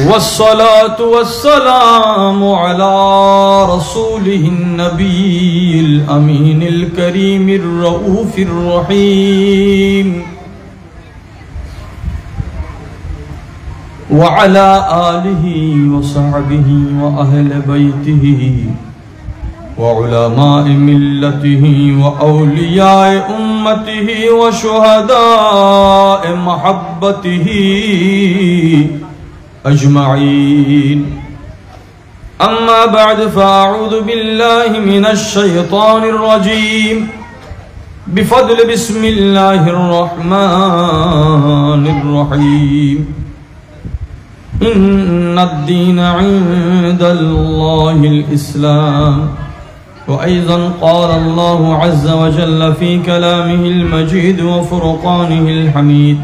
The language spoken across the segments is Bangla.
والصلاة والسلام على رسوله النبي الأمين الكريم الرؤوف الرحيم وعلى آله وصحبه وأهل بيته وعلماء ملته وأولياء أمته وشهداء محبته أجمعين. أما بعد فأعوذ بالله من الشيطان الرجيم بفضل بسم الله الرحمن الرحيم. إن الدين عند الله الإسلام. وأيضا قال الله عز وجل في كلامه المجيد وفرقانه الحميد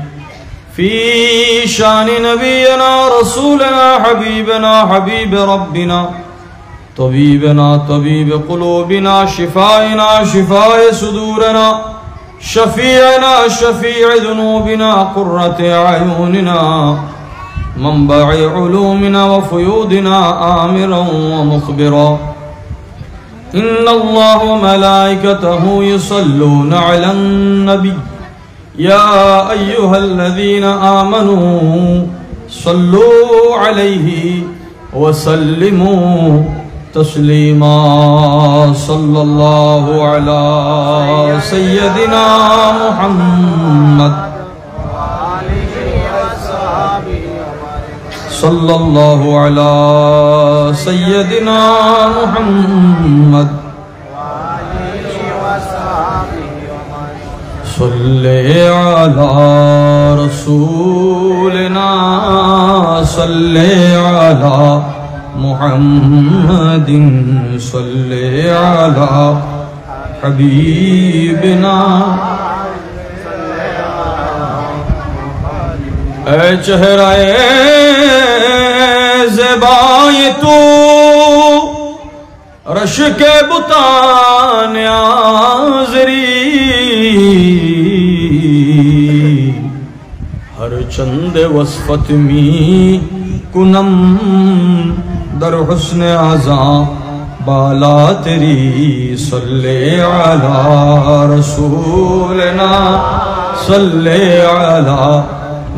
في شان نبينا رسولنا حبيبنا حبيب ربنا طبيبنا طبيب قلوبنا شفائنا شفاء صدورنا شفيعنا شفيع ذنوبنا قرة أعيننا منبع علومنا وفيودنا آمرا ومخبرا. إن الله وملائكته يصلون على النبي يا أيها الذين آمنوا صلوا عليه وسلموا تسليما. صلى الله على سيدنا محمد صلى الله على سيدنا محمد صلی علی رسولنا صلی علی محمد صلی علی حبیبنا. اے چہرہ زیبائے تو رش کے بتان آزری ہر چند وصفت می کنم در حسن اعظم بالا تیری. صلی علی رسولنا صلی علی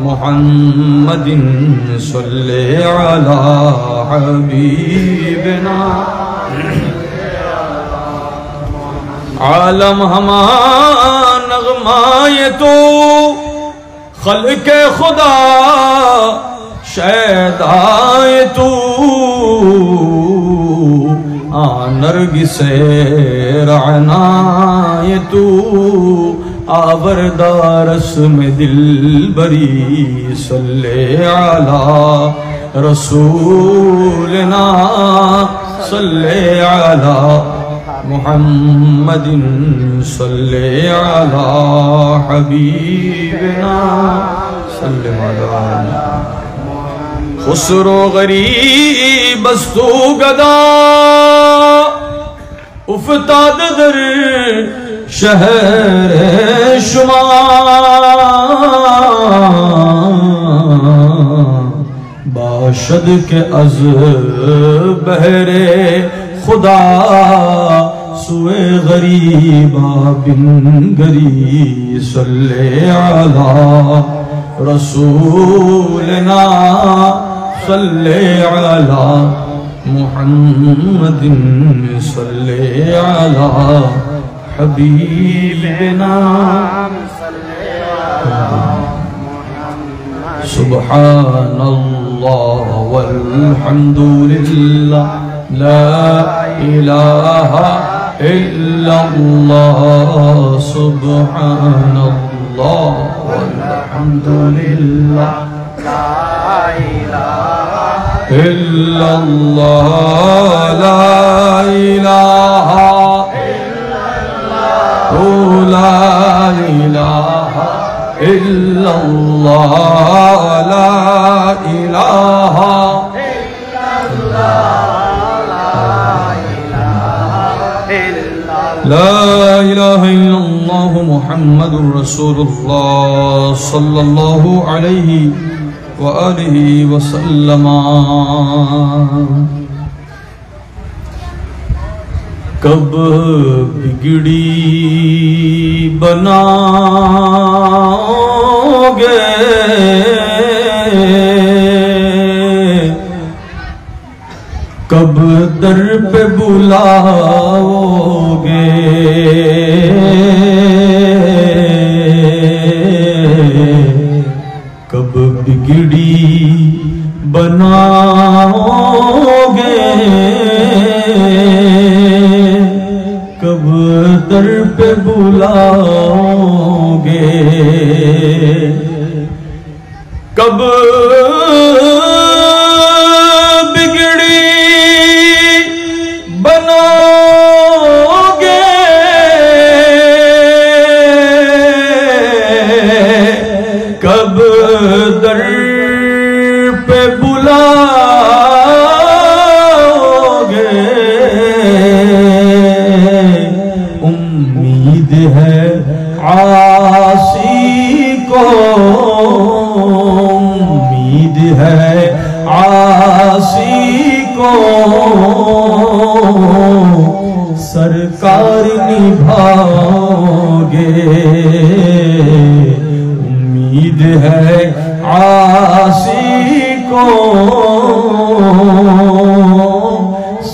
محمد صلی علی حبیبنا. عالم ہما نغمائے تو خلق خدا شیدائے تو نرگس رعنائے تو آوردارس میں دل بری. صلی علی رسولنا صلی علی محمد صلی علی حبیبنا صلی علی خسرو غریب استو گدا افتاد در شہر شما باشد کے از بہرے خدا سوئے غریبا بن گری. صلی علی رسولنا صلی علی محمد صلی علی حبیبنا. سبحان اللہ والحمد للہ لا الہ الا اللہ. سبحان اللہ والحمد للہ لا الہ الا اللہ لا الہ لا الہ الا اللہ لا الہ لا الہ الا اللہ محمد رسول اللہ صلی اللہ علیہ व आलिहि वसल्लम। कब बिगड़ी बनाओगे कब दर पे बुलाओगे कब बिगड़ी बनाओगे कब दर पे बुलाओगे कब बिगड़ी बनाओगे कब दर पे बुलाओगे उम्मीद है आसी को उम्मीद है आसी को सरकार निभाओगे उम्मीद है आसी को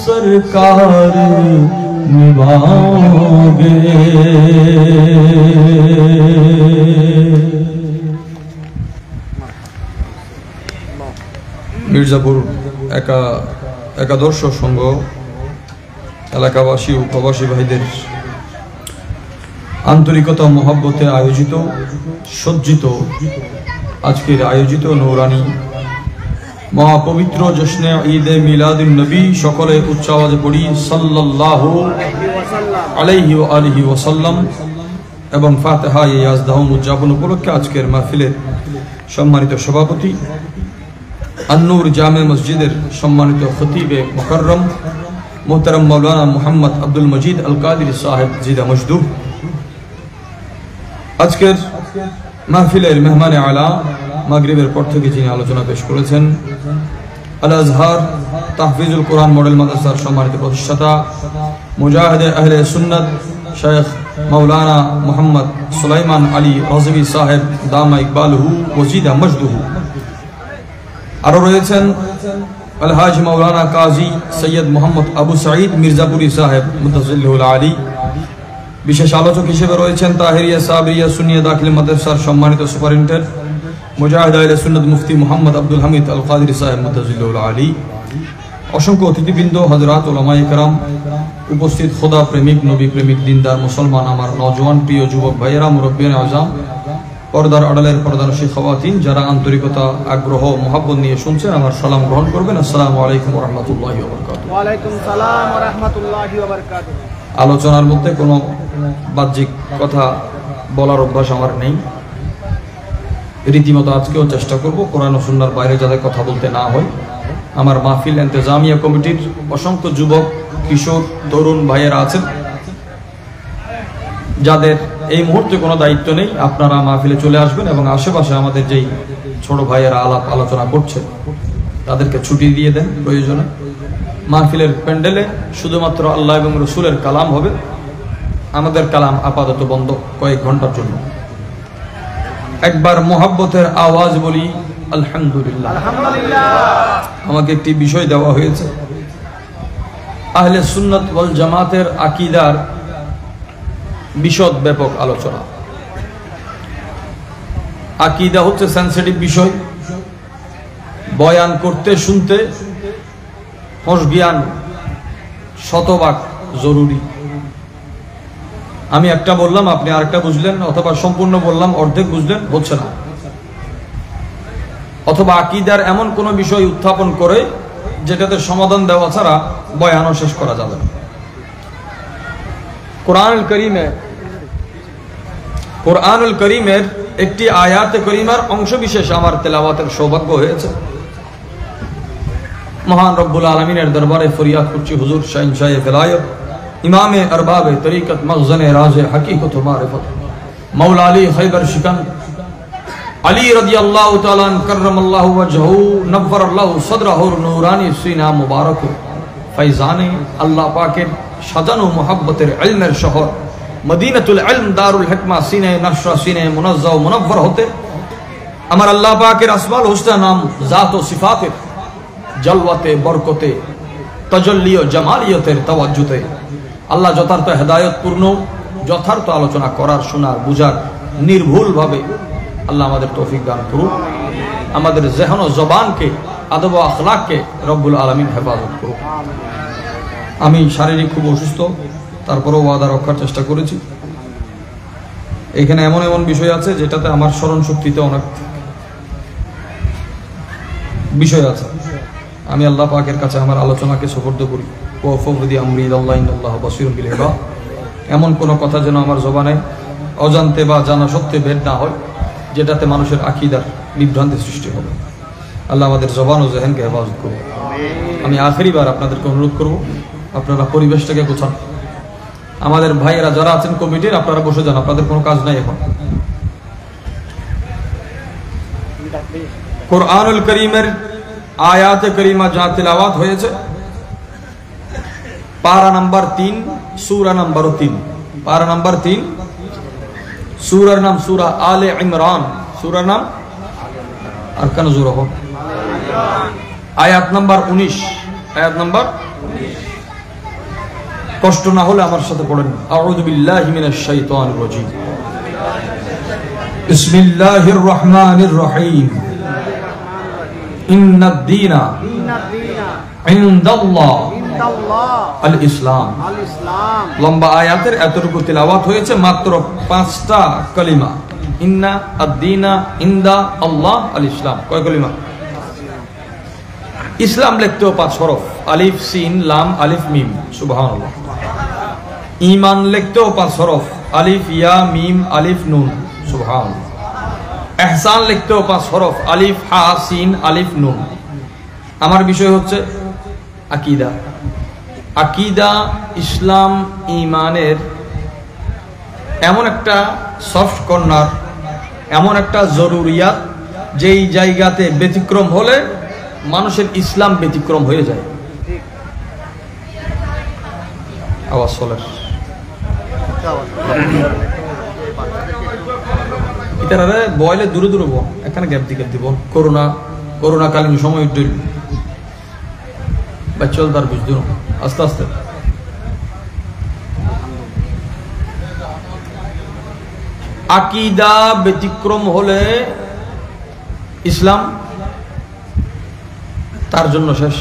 सरकार निभाओगे। মির্জাপুর একাদশ সংঘ এলাকাবাসী ও প্রবাসী ভাইদের আন্তরিকতা মহব্বতে আয়োজিত সজ্জিত আজকের আয়োজিত নূরানি মহাপবিত্র জশ্নে ঈদে মিলাদুন নবী সকলে উচ্চ আওয়াজে পড়ি সাল্লাল্লাহু আলাইহি ওয়া আলিহি ওয়াসাল্লাম এবং ফাতিহা ইয়াজদাহুম উদযাপন উপলক্ষে আজকের মাহফিলের সম্মানিত সভাপতি আন-নূর জামে মসজিদের সম্মানিত খতিবে মুকাররম মোহতারাম মাওলানা মুহাম্মদ আব্দুল মজিদ আল কাদিরি সাহেব জিদা মজদুব, আজকের মাহফিলের মেহমানে আলা মাগরিবের পর থেকে যিনি আলোচনা পেশ করেছেন আল আজহার তাহফিজুল কোরআন মডেল মাদ্রাসার সম্মানিত প্রতিষ্ঠাতা মুজাহিদে আহলে সুন্নাত শেখ মাওলানা মুহাম্মদ সুলাইমান আলী রাজভী সাহেব দামা ইকবালহু ওয়া জিদা মজদুহু, আরো রয়েছেন আলহাজ মাওলানা কাজী সৈয়দ মোহাম্মদ আবু সাঈদ মির্জাপুরি সাহেব মুতাজিল্লুল আলী। বিশেষ আলোচক হিসেবে রয়েছেন তাহিরিয়া সাবরিয়া সুন্নিয়া দাখিল মাদ্রাসার সম্মানিত সুপারিনটেন্ডেন্ট মুজাহিদ আহলে সুন্নাত মুফতি মুহাম্মদ আব্দুল হামিদ আল কাদিরি সাহেব মুতাজিল্লুল আলী। অসংখ্য অতিথিবৃন্দ, হযরত উলামায়ে কেরাম, উপস্থিত খোদা প্রেমিক, নবী প্রেমিক, দিনদার মুসলমান, আমার নওজোয়ান প্রিয় যুবক ভাইয়েরা, মুরব্বিয়ান আযম, পর্দার আড়ালের পর্দানশী খাওয়াতিন, যারা আন্তরিকতা আগ্রহ মহব্বত নিয়ে শুনছেন, আমার সালাম গ্রহণ করবেন। আসসালামু আলাইকুম ওয়া রাহমাতুল্লাহি ওয়া বারাকাতুহু। ওয়া আলাইকুম সালাম ওয়া রাহমাতুল্লাহি ওয়া বারাকাতুহু। আলোচনার মধ্যে কোনো বাহ্যিক কথা বলার অভ্যাস আমার নেই। রীতিমতো আজকেও চেষ্টা করব কোরআন ও সুন্নাহর বাইরে যাতে কথা বলতে না হয়। আমার মাহফিল ইন্তেজামিয়া কমিটির অসংখ্য যুবক, কিশোর, তরুণ ভাইয়েরা আছেন যাদের এই মুহূর্তে কোনো দায়িত্ব নেই। আপনারা মাহফিলে চলে আসবেন এবং আশেপাশে আমাদের যেই ছোট ভাইয়েরা আলাপ আলোচনা করছে তাদেরকে ছুটি দিয়ে দেন প্রয়োজনে। মাহফিলের প্যান্ডেলে শুধুমাত্র আল্লাহ এবং রসুলের কালাম হবে। আমাদের কালাম আপাতত বন্ধ কয়েক ঘন্টার জন্য। একবার মোহাব্বতের আওয়াজ বলি আলহামদুলিল্লাহ। আমাকে একটি বিষয় দেওয়া হয়েছে, আহলে সুন্নাত ওয়াল জামাতের আকীদার বিশদ ব্যাপক আলোচনা। আকীদা হচ্ছে সেনসিটিভ বিষয়, বয়ান করতে শুনতে হোশ জ্ঞান শতভাগ জরুরি। আমি একটা বললাম, আপনি আরেকটা বুঝলেন, অথবা সম্পূর্ণ বললাম অর্ধেক বুঝলেন, হচ্ছে না। অথবা আকীদার এমন কোন বিষয় উত্থাপন করে যেটাতে সমাধান দেওয়া ছাড়া বয়ানও শেষ করা যাবে না। কোরআনুল করিমের একটি আয়াতে করিমার অংশ বিশেষ আমার তেলাওয়াতের সৌভাগ্য হয়েছে। মহান রব্বুল আলামিনের দরবারে ফরিয়াদ করছি, হুজুর শাহিনশাহে ফিলায়ত, ইমামে আরবাবে তরিকত, মখজনে রাজে হকিকত ও মারিফত, মাওলা আলী খৈবর শিকন আলী রাদিয়াল্লাহু তাআলা কাররামাল্লাহু ওয়াজহু নব্বারাল্লাহু সাদরাহু নূরানি সিনা মুবারক ফাইজানে আল্লাহ পাকের সাজানো মুহাব্বতের ইলমের শহর মদিনাতুল ইলম দারুল হিকমা সিনে নশরা সিনে মুনাজ্জাহ মুনవ్বর হতে আমার আল্লাহ পাকের আসমাউল হুসনা নাম জাত ও সিফাতের জলওয়াতে বরকতে তাজাল্লি ও জামালিয়তের তাওয়াজ্জুতে আল্লাহ যথার্থ হেদায়েত পূর্ণ যথার্থ আলোচনা করার শোনার বুঝার নির্ভুলভাবে আল্লাহ আমাদের তৌফিক দান করুন আমাদের জেহন ও জবানকে আদব ও আখলাককে রব্বুল আলামিন হেফাজত করুন আমি শারীরিক খুব অসুস্থ তারপরেও ওয়াদা রক্ষার চেষ্টা করেছি এখানে এমন এমন বিষয় আছে যেটাতে আমার স্মরণ শক্তিতে অনেক বিষয় আছে আমি আল্লাহ পাকের কাছে আমার আলোচনাকে সুপর্দ করি ওয়াফাদি আমরি ইলাল্লাহি ইন্নাল্লাহু বাসীরুম বিল ইবাদ এমন কোন কথা যেন আমার জবানে অজান্তে বা জানা সত্ত্বে বের না হয় যেটাতে মানুষের আকীদার বিভ্রান্তি সৃষ্টি হবে আল্লাহ আমাদের জবান ও জেহনকে হেফাজত করুন আমি আখেরিবার আপনাদেরকে অনুরোধ করব আপনারা পরিবেশটাকে গোছান আমাদের ভাইয়েরা যারা আছেন কমিটির আপনারা বসে যান আপনাদের কোনো কাজ নাই এখন কুরআনুল কারীমের আয়াতে কারিমা যা তিলাওয়াত হয়েছে পারা নাম্বার 3 সূরা নাম্বার 3 পারা নাম্বার 3 সূরার নাম সূরা আলে ইমরান সূরার নাম আর কেন জোর হোক আয়াত নাম্বার 19 আয়াত নাম্বার 19 কষ্ট না হলে আমার সাথে পড়েন আউযু বিল্লাহি মিনাশ শাইতানির রাজীম বিসমিল্লাহির রহমানির রহিম ইন্নাদ দীনা ইনদাল্লাহ আল ইসলাম লম্বা আয়াতের এতটুকু তিলাওয়াত হয়েছে মাত্র 5টা কালিমা ইন্না আদ-দীনা ইনদা আল্লাহ আল ইসলাম কয় কালিমা ইসলাম লিখতেও 5 হরফ আলিফ সিন লাম আলিফ মিম সুবহানাল্লাহ ঈমান লিখতেও 5 হরফ আলিফ ইয়া মিম আলিফ নুন সুবহানাল্লাহ ইহসান লিখতেও 5 হরফ আলিফ হা সিন আলিফ নুন আমার বিষয় হচ্ছে আকীদা আকীদা ইসলাম ঈমানের এমন একটা সফট কর্নার এমন একটা জরুরিয়াত যেই জায়গাতে ব্যতিক্রম হলে মানুষের ইসলাম ব্যতিক্রম হয়ে যায় আওয়াজ চলে ইতারারে বয়লে দূরে দূরে বোন এখানে গ্যাপ দিব করোনা কালীন সময় উঠল বাচ্চল তার বুঝ দিন আস্তে আস্তে আকীদা ব্যতিক্রম হলে ইসলাম তার জন্য শেষ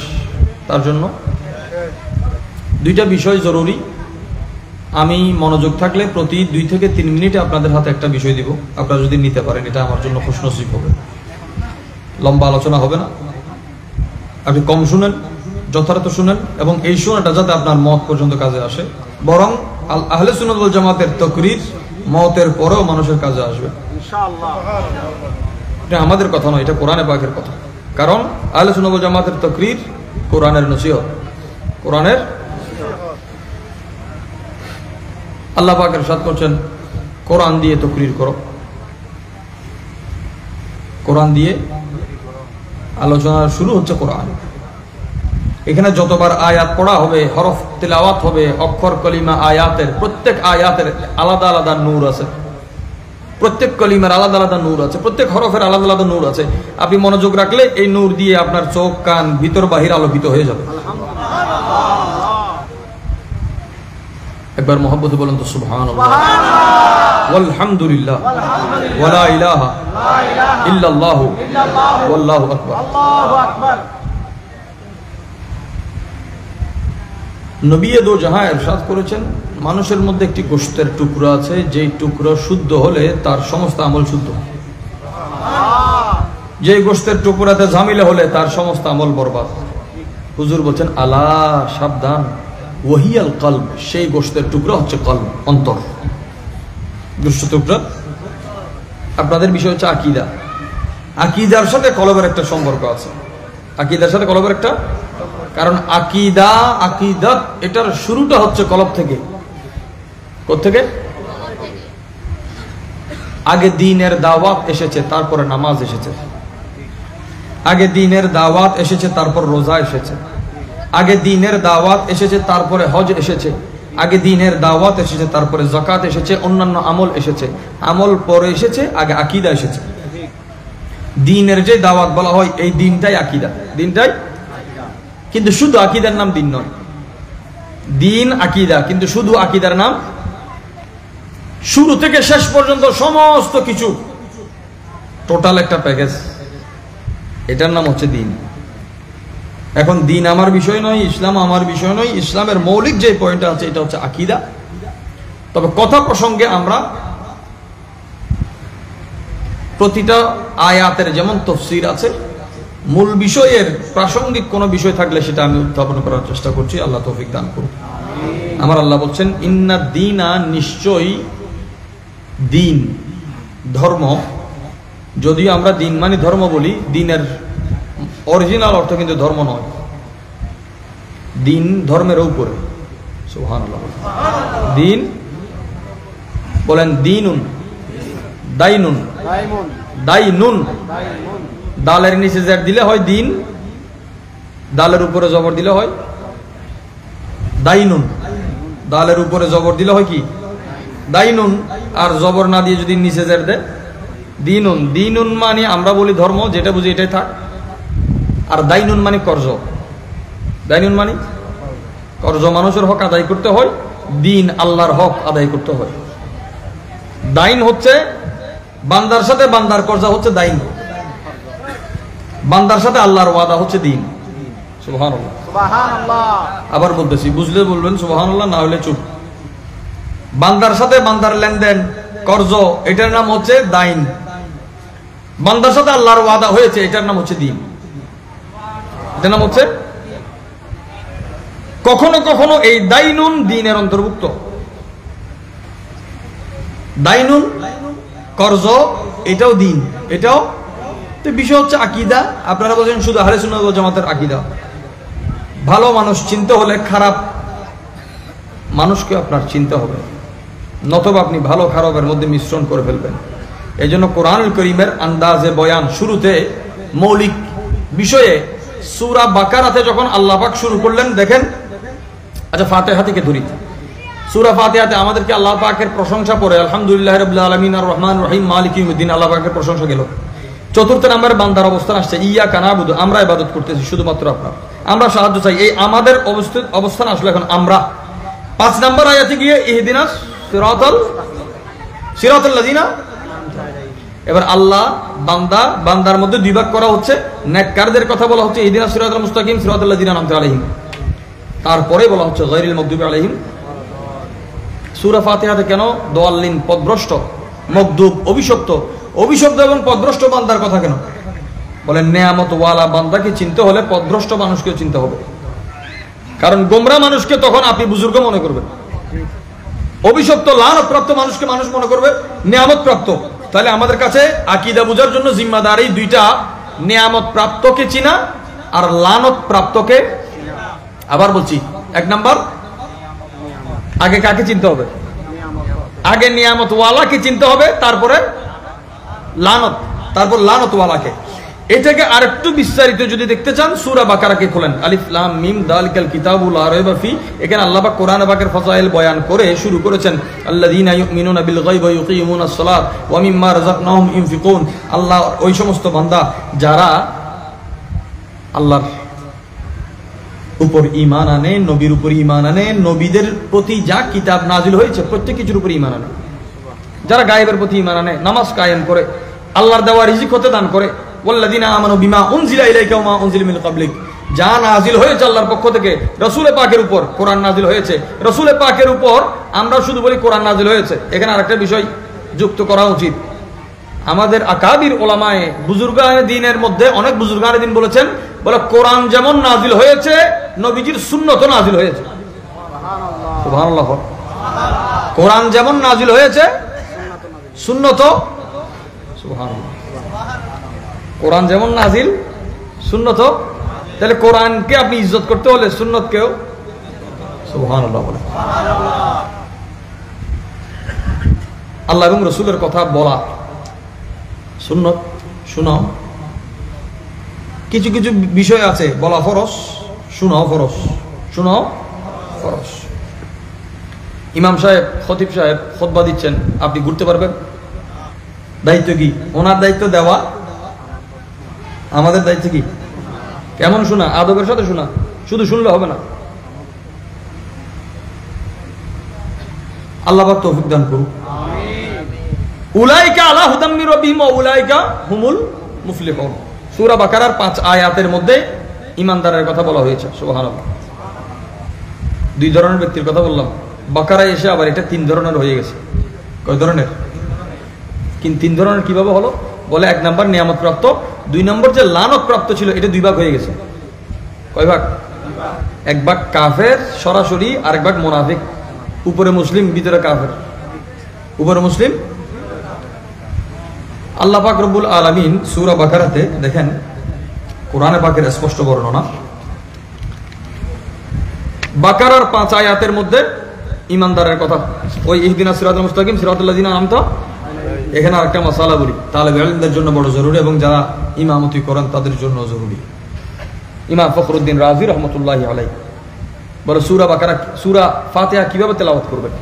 তার জন্য দুইটা বিষয় জরুরি আমি মনোযোগ থাকলে প্রতি 2 থেকে 3 মিনিটে আপনাদের হাতে একটা বিষয় দিব আপনারা যদি নিতে পারেন এটা আমার জন্য খুশনসিব হবে লম্বা আলোচনা হবে না আপনি কম শুনেন যথাযথ শুনেন এবং এই শোনাটা যাতে আপনার মত পর্যন্ত কাজে আসে বরং আহলে সুন্নাত ওয়াল জামাতের তাকরীর মতের পরেও মানুষের কাজে আসবে ইনশাআল্লাহ এটা আমাদের কথা নয় এটা কোরআনে পাকের কথা কারণ আহলে সুন্নাত ওয়াল জামাতের তাকরীর কোরআনের নসিহত কোরআনের আল্লাহ পাক ইরশাদ করছেন কোরআন দিয়ে তাকরীর করো কোরআন দিয়ে আলোচনা শুরু হচ্ছে কোরআন এখানে যতবার আয়াত পড়া হবে হরফ তিলাওয়াত হবে অক্ষর কলিমা আয়াতের প্রত্যেক আয়াতের আলাদা আলাদা নূর আছে প্রত্যেক কলিমার আলাদা আলাদা নূর আছে প্রত্যেক হরফের আলাদা আলাদা নূর আছে আপনি মনোযোগ রাখলে এই নূর দিয়ে আপনার চোখ কান ভিতর বাহির আলোকিত হয়ে যাবে একবার মহব্বতে বলেন তো সুবহানাল্লাহ ওয়ালহামদুলিল্লাহ ওয়ালা ইলাহা ইল্লাল্লাহ ওয়াল্লাহু আকবার আল্লাহু আকবার নবী দো জাহাঁ ইরশাদ করেছেন মানুষের মধ্যে একটি গোশতের টুকরো আছে যেই টুকরো শুদ্ধ হলে তার সমস্ত আমল শুদ্ধ যেই গোশতের টুকরাতে ঝামেলা হলে তার সমস্ত আমল বরবাদ হুজুর বলেন আলা সাবধান ওয়াহিয়াল কলব সেই গোশতের টুকরা হচ্ছে কলব অন্তর গোশতের টুকরা আপনাদের বিষয় হচ্ছে আকীদা আকীদার সাথে কলবের একটা সম্পর্ক আছে আকীদার সাথে কলবের একটা কারণ আকীদা আকীদাত এটার শুরুটা হচ্ছে কলব থেকে কোথা থেকে আগে দ্বীনের দাওয়াত এসেছে, তারপরে নামাজ এসেছে। আগে দ্বীনের দাওয়াত এসেছে, তারপর রোজা এসেছে। আগে দ্বীনের দাওয়াত এসেছে, তারপরে হজ এসেছে। আগে দ্বীনের দাওয়াত এসেছে, তারপরে যাকাত এসেছে, অন্যান্য আমল এসেছে। আমল পরে এসেছে, আগে আকীদা এসেছে। দ্বীনের যে দাওয়াত বলা হয়, এই দ্বীনটাই আকীদা, দ্বীনটাই। কিন্তু শুধু আকীদার নাম দ্বীন নয়, দ্বীন আকীদা, কিন্তু শুধু আকীদার নাম। শুরু থেকে শেষ পর্যন্ত সমস্ত কিছু টোটাল একটা প্যাকেজ, এটার নাম হচ্ছে দ্বীন। এখন দ্বীন আমার বিষয় নয়, ইসলাম আমার বিষয় নয়। ইসলামের মৌলিক যে পয়েন্ট আছে এটা হচ্ছে আকীদা। তবে কথা প্রসঙ্গে আমরা প্রতিটা আয়াতের যেমন তাফসীর আছে, মূল বিষয়ের প্রাসঙ্গিক কোনো বিষয় থাকলে সেটা আমি উত্থাপন করার চেষ্টা করছি। আল্লাহ তৌফিক দান করুন। আমার আল্লাহ বলছেন, ইন্না দীনা, নিশ্চয়ই দিন, ধর্ম। যদিও আমরা দিন মানে ধর্ম বলি, দিনের অরিজিনাল অর্থ কিন্তু ধর্ম নয়। দিন ধর্মের উপরে। সুবহানাল্লাহ। দিন বলেন দিনুন, দাইনুন, দাইনুন। দালের নিচে জের দিলে হয় দিন, দালের উপরে জবর দিলে হয় দাইনুন। দালের উপরে জবর দিলে হয় কি? দাইনুন। আর জবর না দিয়ে যদি নিচে জের দেয় দিনুন। দিনুন মানে আমরা বলি ধর্ম, যেটা বুঝি এটাই থাক। আর দাইনুন মানে কর্জ। দাইনুন মানে কর্জ, মানুষের হক আদায় করতে হয়। দিন আল্লাহর হক আদায় করতে হয়। দাইন হচ্ছে বান্দার সাথে বান্দার কর্জা হচ্ছে দাইন। বান্দার সাথে আল্লাহর ওয়াদা হচ্ছে দিন। সুবহানাল্লাহ। সুবহানাল্লাহ। আবার বলতেছি, বুঝলে বলবেন সুবহানাল্লাহ, না হলে চুপ। বান্দার সাথে বান্দার লেনদেন, কর্জ, এটার নাম হচ্ছে দাইন। বান্দার সাথে আল্লাহর ওয়াদা হয়েছে, এটার নাম হচ্ছে দিন। এটার নাম হচ্ছে। কখনো কখনো এই দাইনুন দিনের অন্তর্ভুক্ত। দাইনুন কর্জ, এটাও দিন, এটাও। তো বিষয় হচ্ছে আকীদা। আপনারা বলছেন শুধু আহলে সুন্নাত ওয়াল জামাতের আকীদা। ভালো মানুষ চিনতে হলে খারাপ মানুষকে আপনার চিনতে হবে, নতবা আপনি ভালো খারাপের মধ্যে মিশ্রণ করে ফেলবেন। এই জন্য কোরআনুল কারীমের আন্দাজে বয়ান শুরুতে মৌলিক বিষয়ে সূরা বাকারাতে যখন আল্লাহ পাক শুরু করলেন, দেখেন। আচ্ছা, ফাতিহা থেকে ধরি। সূরা ফাতিহাতে আমাদেরকে আল্লাহ পাকের প্রশংসা পড়ে আলহামদুলিল্লাহি রাব্বিল আলামিন আর রহমান রহিম মালিক ইয়াউমিদ্দিন, আল্লাহ পাকের প্রশংসা গেল। চতুর্থ নম্বরে বান্দার অবস্থান আসছে, ইয়্যাকা না'বুদু, আমরা ইবাদত করতেছি শুধুমাত্র আপনার, আমরা সাহায্য চাই। এই আমাদের অবস্থান আসলে এখন আমরা। 5 নম্বর আয়াতে গিয়ে ইহদিনাস সিরাতাল লাযিনা। এবার আল্লাহ বান্দার মধ্যে দুই ভাগ করা হচ্ছে। নেককারদের কথা বলা হচ্ছে ইহদিনাস সিরাতাল মুস্তাকিম সিরাতাল লাযিনা আন'আমতা আলাইহিম, তারপরে বলা হচ্ছে গায়রিল মাগদুবি আলাইহিম। সূরা ফাতিহাতে কেন দাল্লিন, পথভ্রষ্ট, মগদুব, অভিশপ্ত। অভিশপ্ত এবং পথভ্রষ্ট বান্দার কথা কেন বলেন? নেয়ামত ওয়ালা বান্দাকে চিনতে হলে পথভ্রষ্ট মানুষকেও চিনতে হবে। কারণ গোমরা মানুষকে তখন আপনি বুজুর্গ মনে করবেন, অভিশপ্ত লানত প্রাপ্ত মানুষকে মানুষ মনে করবে নেয়ামত প্রাপ্ত। তাহলে আমাদের কাছে আকীদা বোঝার জন্য জিম্মাদারি দুইটা, নেয়ামত প্রাপ্তকে চিনা আর লানত প্রাপ্তকে। আবার বলছি, 1 নাম্বার, আগে কাকে চিনতে হবে? আগে নিয়ামত ওয়ালাকে চিনতে হবে, তারপরে লানত, তারপর লানত ওয়ালাকে। এটাকে আরেকটু বিস্তারিত যদি দেখতে চান সূরা বাকারাকে খোলেন, আলিফ লাম মিম যালিকাল কিতাবু লা রাইবা ফি। এখানে আল্লাহ পাক কোরআন পাকের ফাযাইল বয়ান করে শুরু করেছেন, আল্লাযীনা ইউমিনুনা বিল গায়বি ওয়া ইউকিমুনাস সালাত ওয়া মিম্মা রাযাকনাহুম ইউনফিকুন। আল্লাহ ওই সমস্ত বান্দা যারা আল্লাহর উপর ঈমান আনে, নবীর উপর ঈমান আনে, নবীদের প্রতি যা কিতাব নাজিল হয়েছে প্রত্যেক কিছুর উপর ঈমান আনে, যারা গায়েবের প্রতি ঈমান আনে, নামাজ কায়েম করে, আল্লাহর দেওয়া রিজিক হতে দান করে। ওয়াল্লাযীনা আমানু বিমা উনজিলা ইলাইকা ওয়া মা উনজিলা মিন ক্বাবলিক, যা নাজিল হয়েছে আল্লাহর পক্ষ থেকে রাসূল পাকের উপর, কোরআন নাজিল হয়েছে রাসূল পাকের উপর। আমরা শুধু বলি কোরআন নাজিল হয়েছে। এখানে আরেকটা বিষয় যুক্ত করা উচিত। আমাদের আকাবির ওলামায়ে বুজুর্গানে দ্বীনের মধ্যে অনেক বুজুর্গানে দ্বীন বলেছেন, বলে কোরআন যেমন নাজিল হয়েছে নবীজির সুন্নতও নাজিল হয়েছে। সুবহানাল্লাহ। কোরআন যেমন নাজিল হয়েছে সুন্নতও, সুবহানাল্লাহ, কোরআন যেমন নাজিল সুন্নতও। তাহলে কোরআনকে আপনি ইজ্জত করতে হলে সুন্নতকেও সুবহানাল্লাহ বলে। আল্লাহ এবং রাসূলের কথা বলা সুন্নত শোনাও, কিছু কিছু বিষয় আছে বলা ফরজ, শোনাও ফরজ, শোনাও ফরজ। ইমাম সাহেব খতিব সাহেব খুতবা দিচ্ছেন, আপনি ঘুরতে পারবেন? দায়িত্ব কি? ওনার দায়িত্ব দেওয়া, আমাদের দায়িত্ব কি? কেমন শোনা? আদবের সাথে শোনা, শুধু শুনলে হবে না। আল্লাহ পাক তৌফিক দান করুন। উলাইকা আলা হুদাম মির রাব্বিহিম ওয়া উলাইকা হুমুল মুফলিহুন। সূরা বাকারার 5 আয়াতের মধ্যে ঈমানদারের কথা বলা হয়েছে। সুবহানাল্লাহ। 2 ধরনের ব্যক্তির কথা বললাম, বাকারায় এসে আবার এটা 3 ধরনের হয়ে গেছে। কয় ধরনের? 3 ধরনের কিভাবে হলো? বলে 1 নাম্বার নিয়ামত প্রাপ্ত, 2 নম্বর যে লানত প্রাপ্ত ছিল এটা 2 ভাগ হয়ে গেছে। কয় ভাগ? 1 ভাগ কাফের সরাসরি, আর 1 ভাগ মুনাফিক। উপরে মুসলিম, ভিতরে কাফের। উপরে মুসলিম। আল্লাহ পাক রব্বুল আলামিন সূরা বাকারাতে দেখেন, কোরআনে পাকের স্পষ্ট বর্ণনা, বাকারার 5 আয়াতের মধ্যে ঈমানদারের কথা। ওই ইহদিনাস সিরাতাল মুস্তাকিম সিরাতাল লাযিনা আনআমতা, এখানে আরেকটা মাসালা বলি, তালেব ইলমদের জন্য বড় জরুরি এবং যারা ইমামতি করেন তাদের জন্য জরুরি। ইমাম ফখরুদ্দিন রাজি রহমতুল্লাহি আলাইহি বলে সূরা বাকারা, সূরা ফাতিহা কিভাবে তেলাওয়াত করবেন?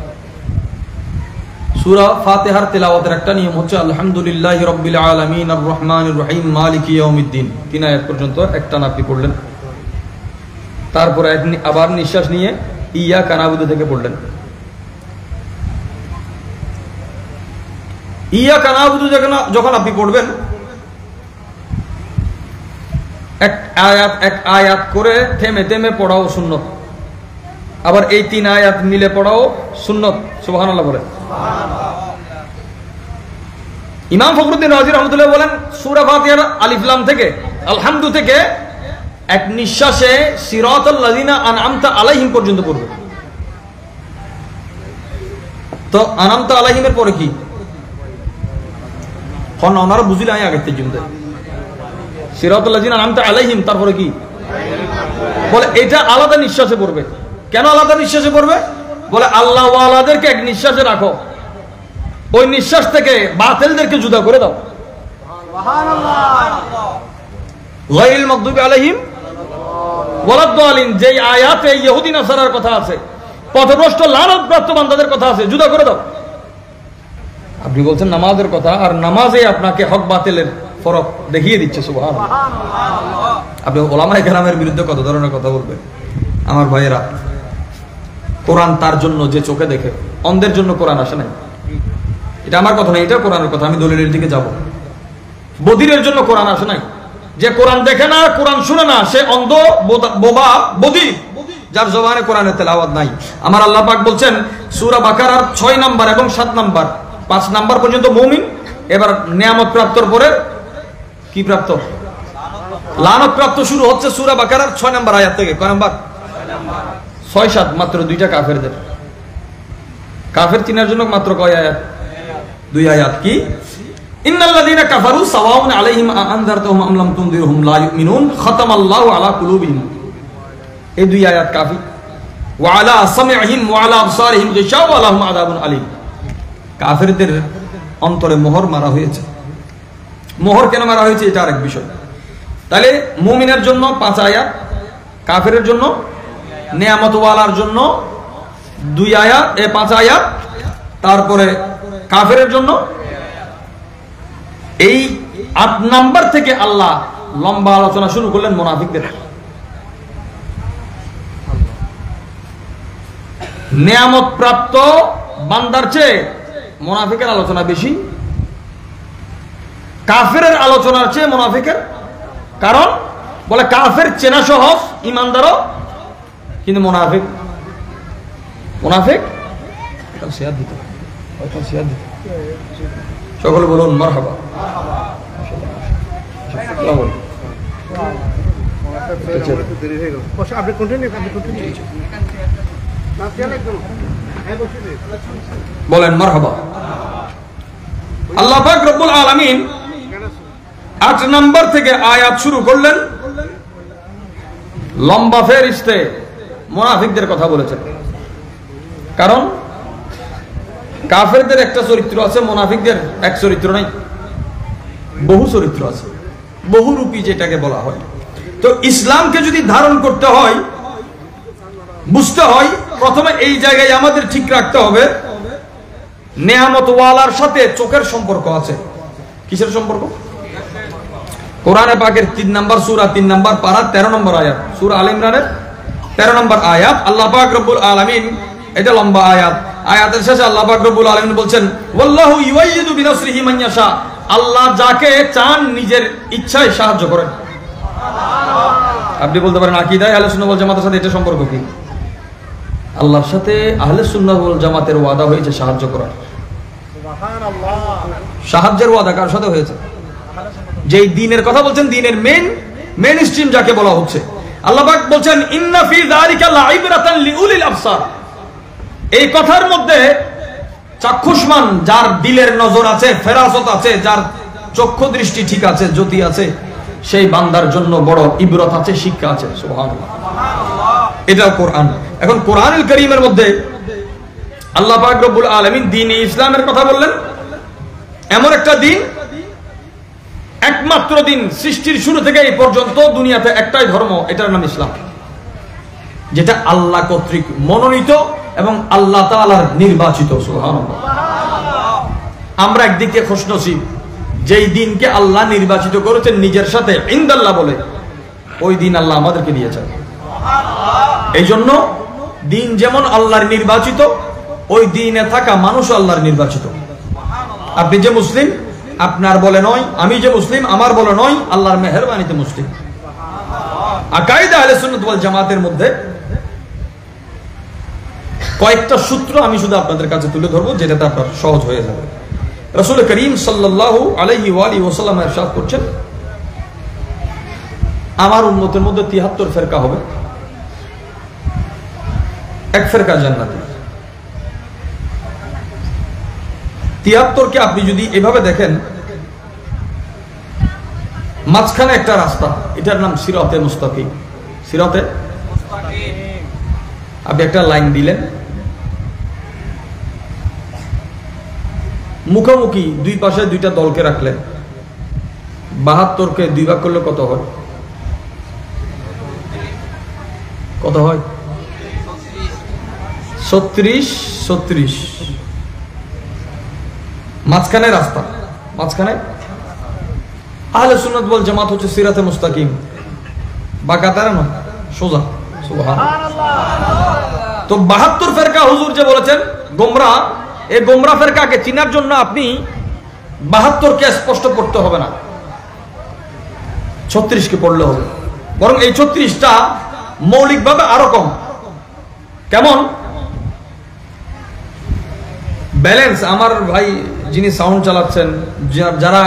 সূরা ফাতিহার তেলাওয়াতের একটা নিয়ম হচ্ছে আলহামদুলিল্লাহি রাব্বিল আলামিন আর রহমানির রহিম মালিকি ইয়াউমিদ্দিন। 3 আয়াত পর্যন্ত একটানা আপনি পড়লেন, তারপরে আবার নিঃশ্বাস নিয়ে ইয়াকা নাবুদু থেকে পড়লেন। ইয়াকা নাবুদু যখন আপনি পড়বেন, এক আয়াত করে থেমে থেমে পড়াও সুন্নত, আবার এই 3 আয়াত মিলে পড়াও সুন্নত। সুবহানাল্লাহ বলে। ইমাম ফখরুদ্দিন রাজি রহমতুল্লাহ বলেন সূরা ফাতিহার আলিফ লাম থেকে আলহামদু থেকে এক নিঃশ্বাসে সিরাতাল লাযিনা আনআমতা আলাইহিম পর্যন্ত পড়বে। তো আনআমতা আলাইহিমের পরে কি? কোন ওনারা বুঝিলে আগে থেকে জুমতে সিরাতাল লাযিনা আনআমতা আলাইহিম, তারপরে কি বলে? এটা আলাদা নিঃশ্বাসে পড়বে। কেন আলাদা নিঃশ্বাসে পড়বে? বলে আল্লাহ ওয়ালাদেরকে এক নিঃশ্বাসে রাখো, ওই নিঃশ্বাস থেকে বাতিলদেরকে জুদা করে দাও। গায়রিল মাগদুবি আলাইহিম ওয়ালাদ-দালিন, যেই আয়াতে ইহুদি নাসারার কথা আছে, পথভ্রষ্ট লানতপ্রাপ্ত বান্দাদের কথা আছে, জুদা করে দাও। আপনি বলছেন নামাজের কথা, আর নামাজে আপনাকে হক বাতিলের ফরক দেখিয়ে দিচ্ছে। সুবহানাল্লাহ। আপনি উলামায়ে কেরামের বিরুদ্ধে কত ধরনের কথা বলবেন? আমার ভাইয়েরা, কোরআন তার জন্য যে চোখে দেখে, অন্ধের জন্য কোরআন আসে নাই। এটা আমার কথা না, এটা কোরআনের কথা। আমি দলিলের দিকে যাব। বধিরের জন্য কোরআন আসে নাই। যে কোরআন দেখে না, কোরআন শুনে না, সে অন্ধ, বোবা, বধির, যার জবানে কোরআনের তেলাওয়াত নাই। আমার আল্লাহ পাক বলছেন সূরা বাকারার 6 নাম্বার এবং 7 নাম্বার, 5 নাম্বার পর্যন্ত মুমিন। এবার নিয়ামত প্রাপ্তর পরে কি প্রাপ্ত? লানত প্রাপ্ত শুরু হচ্ছে সূরা বাকারার 6 নাম্বার আয়াত থেকে। কয় নাম্বার? 6, 7, মাত্র 2টা কাফেরদের। কাফের চিনার জন্য মাত্র কয় আয়াত? 2 আয়াত। কি? ইন্নাল্লাযীনা কাফারু সাওয়াউন আলাইহিম আনযারতাহুম আম লাম তুনযিরহুম লা ইউমিনুন খাতামাল্লাহু আলা কুলুবিহিম। এই 2 আয়াত কাফি। ওয়া আলা সামি'হিম ওয়া আলা আবসারিহিম গিশাওয়া ওয়া লাহুম আযাবুন আলীম। কাফেরদের অন্তরে মোহর মারা হয়েছে। মোহর কেন মারা হয়েছে এটা আরেক বিষয়। তাহলে মুমিনের জন্য 5 আয়াত, কাফেরের জন্য, নিয়ামত ওয়ালার জন্য 2 আয়াত, 5 আয়াত, তারপরে কাফেরের জন্য। এই 8 নাম্বার থেকে আল্লাহ লম্বা আলোচনা শুরু করলেন মুনাফিকদের। নিয়ামত প্রাপ্ত বান্দার চেয়ে মুনাফিকের আলোচনা বেশি, কাফেরের আলোচনার চেয়ে মুনাফিকের। কারণ বলে কাফের চেনা সহজ, ইমানদারও, কিন্তু মুনাফিক সকলে বলুন মারহাবা। বলেন মারহাবা। আল্লাহ পাক রব্বুল আলামিন 8 নাম্বার থেকে আয়াত শুরু করলেন, লম্বা ফেরিস্তে মুনাফিকদের কথা বলেছেন। কারণ কাফেরদের একটা চরিত্র আছে, মুনাফিকদের এক চরিত্র নাই। বহু চরিত্র আছে, বহুরূপী যেটাকে বলা হয়। তো ইসলামকে যদি ধারণ করতে হয়, বুঝতে হয়, প্রথমে এই জায়গায় আমাদের ঠিক রাখতে হবে নেয়ামতওয়ালার সাথে চোখের সম্পর্ক আছে। কিসের সম্পর্ক? কোরআনে পাকের 3 নম্বর সূরা 3 নম্বর পারা 13 নম্বর আয়াত, সূরা আলে ইমরানের 13 নম্বর আয়াত। আল্লাহ পাক রব্বুল আলামিন, এটা লম্বা আয়াত, আয়াতের শেষে আল্লাহ পাক রব্বুল আলামিন বলছেন ওয়াল্লাহু ইউআইয়িদু বিনাসরিহি মান ইয়াশা, আল্লাহ যাকে চান নিজের ইচ্ছায় সাহায্য করেন। আপনি বলতে পারেন আকীদায়ে আহলে সুন্নাহ ওয়াল জামাতের সাথে এটা সম্পর্ক কি? আল্লাহর সাথে আহলে সুন্নাহ ওয়াল জামাতের ওয়াদা হয়েছে সাহায্য করার। সুবহানাল্লাহ। সাহায্যের ওয়াদা কার সাথে হয়েছে? যেই দ্বীনের কথা বলছেন, দ্বীনের মেইন স্ট্রিম যাকে বলা হচ্ছে, আল্লাহ পাক বলছেন ইন্না ফি যালিকা লাইবরাতান লিউলিল আবসার, এই কথার মধ্যে চাক্ষুষমান, যার দিলের নজর আছে, ফেরাসত আছে, যার চক্ষু দৃষ্টি ঠিক আছে, জ্যোতি আছে, সেই বান্দার জন্য বড় ইবরত আছে, শিক্ষা আছে। সুবহানাল্লাহ। এটা কোরআন। এখন কোরআনুল কারীমের মধ্যে আল্লাহ পাক রব্বুল আলামিন দ্বীন-ই ইসলামের কথা বললেন। এমন একটা দিন, একমাত্র দিন, সৃষ্টির শুরু থেকে এই পর্যন্ত দুনিয়াতে একটাই ধর্ম, এটার নাম ইসলাম, যেটা আল্লাহ কর্তৃক মনোনীত এবং আল্লাহ তাআলার নির্বাচিত। সুবহানাল্লাহ। আমরা একদিকে খুশনসিব, যেই দিনকে আল্লাহ নির্বাচিত করেছেন নিজের সাথে ইনদাল্লাহ বলে, ওই দিন আল্লাহ আমাদেরকে দিয়েছেন। এই জন্য দিন যেমন আল্লাহর নির্বাচিত, ওই দিনে থাকা মানুষ আল্লাহর নির্বাচিত। আপনি যে মুসলিম, আপনার বলে নয়, আমি যে মুসলিম আমার বলে নয়, আল্লাহর মেহেরবানিতে মুসলিম। আকাইদা আহলে সুন্নাত ওয়াল জামাতের মধ্যে কয়েকটা সূত্র আমি শুধু আপনাদের কাছে তুলে ধরবো, যেটাতে আপনার সহজ হয়ে যাবে। রাসূল করিম সাল্লাল্লাহু আলাইহি ওয়া আলিহি ওয়াসাল্লাম ইরশাদ করছেন, আমার উম্মতের মধ্যে 73 ফেরকা হবে, এক ফেরকা জান্নাতি। 73 কে আপনি যদি এভাবে দেখেন, মাঝখানে একটা রাস্তা, এটার নাম সিরাতে মুস্তাকিম। সিরাতে মুস্তাকিম, আপনি একটা লাইন দিলেন, মুখোমুখি দুই পাশে দুইটা দলকে রাখলেন, 72 কে 2 ভাগ করলে কত হয়? কত হয়? 36। মাঝখানে রাস্তা, মাঝখানে আহলে সুন্নাত ওয়াল জামাত হচ্ছে সিরাতে মুস্তাকিম, বাঁকা তারা না, সোজা। সুবহানাল্লাহ। তো 72 ফেরকা হুজুর যে বলেছেন গোমরাহ, এই গোমরাহ ফেরকাকে চিনার জন্য আপনি 72 কে স্পষ্ট পড়তে হবে না, 36 কে পড়লে হবে। বরং এই 36টা মৌলিকভাবে আরো কম। কেমন? ব্যালেন্স। আমার ভাই যিনি সাউন্ড চালাচ্ছেন, যারা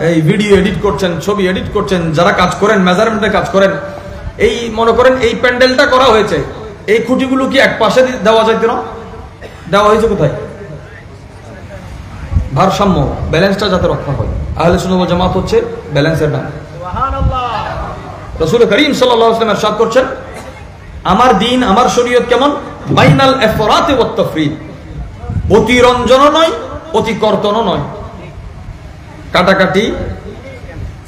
এই ভিডিও এডিট করছেন, ছবি এডিট করছেন, যারা কাজ করেন, মেজারমেন্টে কাজ করেন, এই মনে করেন এই প্যান্ডেলটা করা হয়েছে, এই খুঁটিগুলো কি এক পাশে দেওয়া যাইতে না? দেওয়া হয়েছে কোথায়? ভারসাম্য, ব্যালেন্সটা যাতে রক্ষা হয়। আহলে সুন্নাত ওয়াল জামাত হচ্ছে ব্যালেন্সের নাম। সুবহানাল্লাহ। রাসূল করিম সাল্লাল্লাহু আলাইহি ওয়াসাল্লাম ইরশাদ করছেন, আমার দ্বীন, আমার শরীয়ত কেমন? বাইনাল ইফরাত ওয়াত তাফরিদ, অতি রঞ্জনও নয়, অতি কর্তনও নয়, কাটাকাটি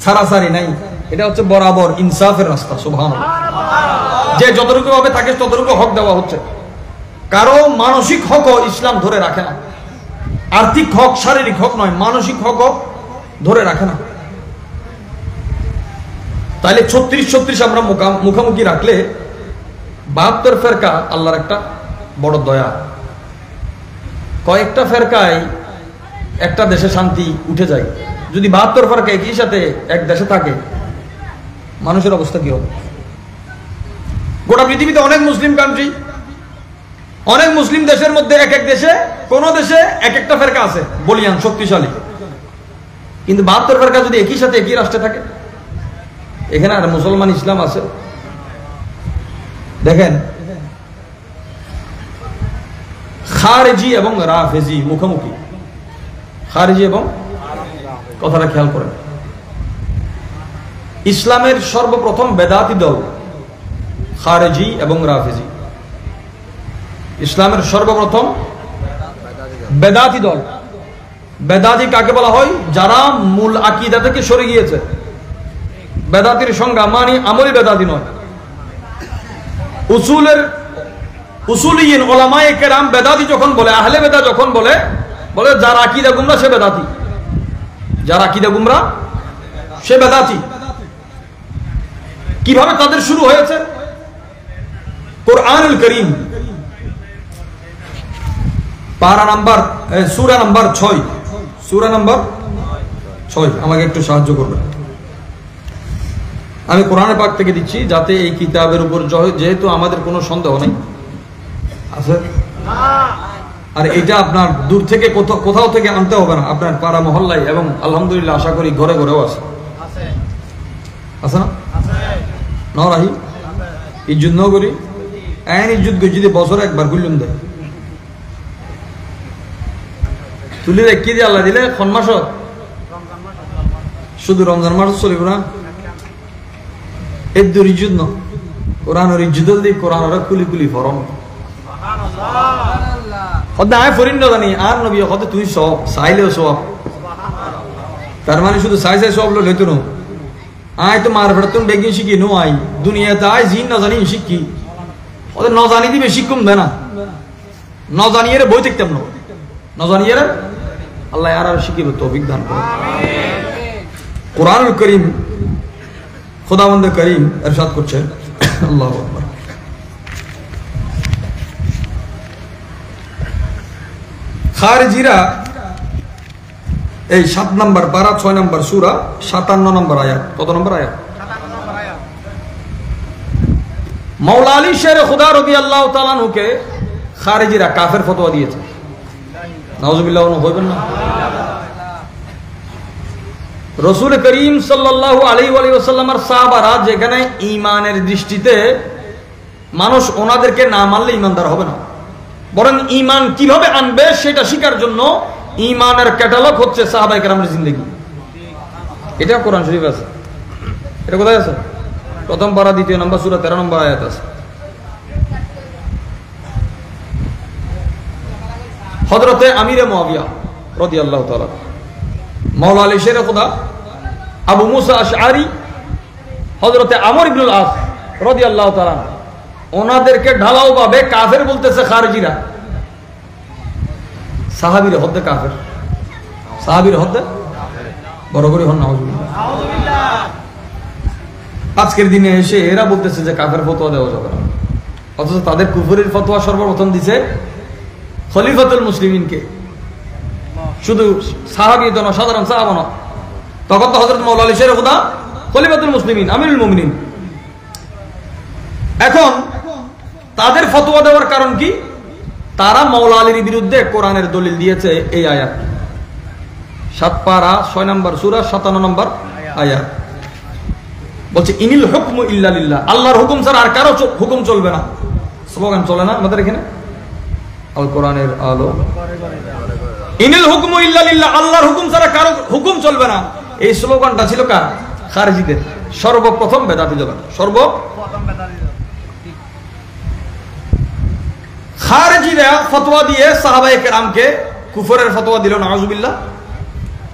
ছাড়াছাড়ি নাই, এটা হচ্ছে বরাবর ইনসাফের রাস্তা। সুবহানাল্লাহ। যে যতটুকু হবে তাকে ততটুকু হক দেওয়া হচ্ছে। কারো মানসিক হকও ইসলাম ধরে রাখে না, আর্থিক হক, শারীরিক হক নয়, মানসিক হকও ধরে রাখে না। তাইলে 36 আমরা মুখামুখি রাখলে 72 ফেরকা আল্লাহর একটা বড় দয়া। কয়েকটা ফেরকায় একটা দেশে শান্তি উঠে যায়। যদি 72 ফেরকা একই সাথে এক দেশে থাকে, মানুষের অবস্থা কি হবে? গোটা পৃথিবীতে অনেক মুসলিম কান্ট্রি, অনেক মুসলিম দেশের মধ্যে এক এক দেশে, কোন দেশে এক একটা ফেরকা আছে বলিয়ান, শক্তিশালী। কিন্তু 72 ফেরকা যদি একই সাথে একই রাষ্ট্রে থাকে, এখানে আর মুসলমান ইসলাম আছে? দেখেন, খারেজি এবং রাফেজি মুখোমুখি। খারেজি এবং, কথাটা খেয়াল করেন, ইসলামের সর্বপ্রথম বেদাতি দল খারেজি এবং রাফেজি। ইসলামের সর্বপ্রথম বেদাতি দল, বেদাতি কাকে বলা হয়? যারা মূল আকীদা থেকে সরে গিয়েছে। বেদাতির সংজ্ঞা মানে আমলি বেদাতি নয়, উসুলিয়িন উলামায়ে কেরাম বেদাতি যখন বলে, আহলে বেদাত যখন বলে যার আকীদা গুমরা সে বেদাতি, যার আকীদা গুমরা সে বেদাতি। কিভাবে তাদের শুরু হয়েছে? কোরআনুল কারীম পারা নাম্বার সূরা নাম্বার 6, সূরা নাম্বার 6। আমাকে একটু সাহায্য করবেন। আমি কোরআনে পাক থেকে দিচ্ছি যাতে এই কিতাবের উপর যেহেতু আমাদের কোনো সন্দেহ নেই আছে, আর এটা আপনার দূর থেকে কোথাও থেকে আনতে হবে না, আপনার পাড়া মহল্লায় এবং আলহামদুলিল্লাহ আশা করি ঘরে ঘরেও আছে, আছে না? নরাহি ইজ্জত নগরী আইন ইজ্জত গই যদি বছরে একবার গুল্লুম দেয় তুলি রেখে দিয়ে আল্লাহ দিলে কোন মাস? শুধু রমজান মাস চলিব না, এর দূর ইজ্জত ন কোরআনের ইজ্জত দিয়ে কোরআনের কুলি কুলি ফরম হতে আয় ফরিন জানি আর নবী হতে তুই সব চাইলেও সব, তার মানে শুধু চাই সব লোক হইতো না। আয় তো মার ফেরত বেগিন শিখি নো আই দুনিয়াতে আয় জিন না জানি শিখি ওদের ন জানি দিবে শিক্ষম দেয় না, ন জানিয়ে বই দেখতাম না, ন জানিয়ে আল্লাহ আর শিখিবে তৌফিক দান করে। কোরআনুল কারীম খোদাবন্দ করিম ইরশাদ করছে, আল্লাহু আকবার, খারিজিরা এই 7 নম্বর পারা 6 নম্বর সূরা 57 নম্বর আয়াত। কত নম্বর আয়াত? 57 নম্বর আয়াত। মাওলা আলী শের খুদা রাদিয়াল্লাহু তাআলা আনহুকে খারিজিরা কাফের ফতোয়া দিয়েছে। নাউজুবিল্লাহ হইবেন না? রাসূল করিম সাল্লাল্লাহু আলাইহি ওয়াসাল্লামের সাহাবারা যেখানে ঈমানের দৃষ্টিতে মানুষ ওনাদেরকে না মানলে ঈমানদার হবে না, বরং ঈমান কিভাবে আনবে সেটা শেখার জন্য ঈমানের ক্যাটালগ হচ্ছে সাহাবায়ে কেরামের জিন্দেগি। এটা কোরআন শরীফে আছে। এটা কোথায় আছে? প্রথম পারা 2 নম্বর সূরা 13 নম্বর আয়াত আছে। হযরতে আমিরে মুআবিয়া রাদিয়াল্লাহু তাআলা, মাওলা আলী শের খুদা আবু মুসা আশআরী, হযরতে আমর ইবনুল আস রাদিয়াল্লাহু তাআলা, ওনাদেরকে ঢালাও ভাবে কাফের বলতেছে খারিজিরা। সাহাবীর হদ্দে কাফের, সাহাবীর হদ্দে বড় করে হন নাউজুবিল্লাহ। আজকের দিনে এসে এরা বলতেছে যে কাফের ফতোয়া দেওয়া যাবে না, অথচ তাদের কুফরের ফতোয়া সর্বপ্রথম দিছে খলিফাতুল মুসলিমিনকে, শুধু সাহাবী তো না, সাধারণ সাহাবা না, তখন তো হযরত মাওলা আলী শের খুদা খলিফাতুল মুসলিমিন আমিরুল মুমিনিন। এখন তাদের ফতোয়া দেওয়ার কারণ কি? তারা মাওলা আলীর বিরুদ্ধে কোরআনের দলিল দিয়েছে এই আয়াত, 7 পারা 6 নম্বর সূরা 57 নম্বর আয়াত বলছে, ইনিল হুকমু ইল্লা লিল্লাহ, আল্লাহর হুকুম ছাড়া আর কারো হুকুম চলবে না। স্লোগান চলে না আমাদের এখানে, আল কোরআনের আলো, ইনিল হুকমু ইল্লা লিল্লাহ, আল্লাহর হুকুম ছাড়া কারো হুকুম চলবে না। এই স্লোগানটা ছিল কার? খারিজিদের। সর্বপ্রথম বেদাতি জগৎ, সর্বপ্রথম বেদাতি জগৎ। খারিজিরা ফতোয়া দিয়ে সাহাবায়ে কেরামকে কুফরের ফতোয়া দিল, নাউজুবিল্লাহ।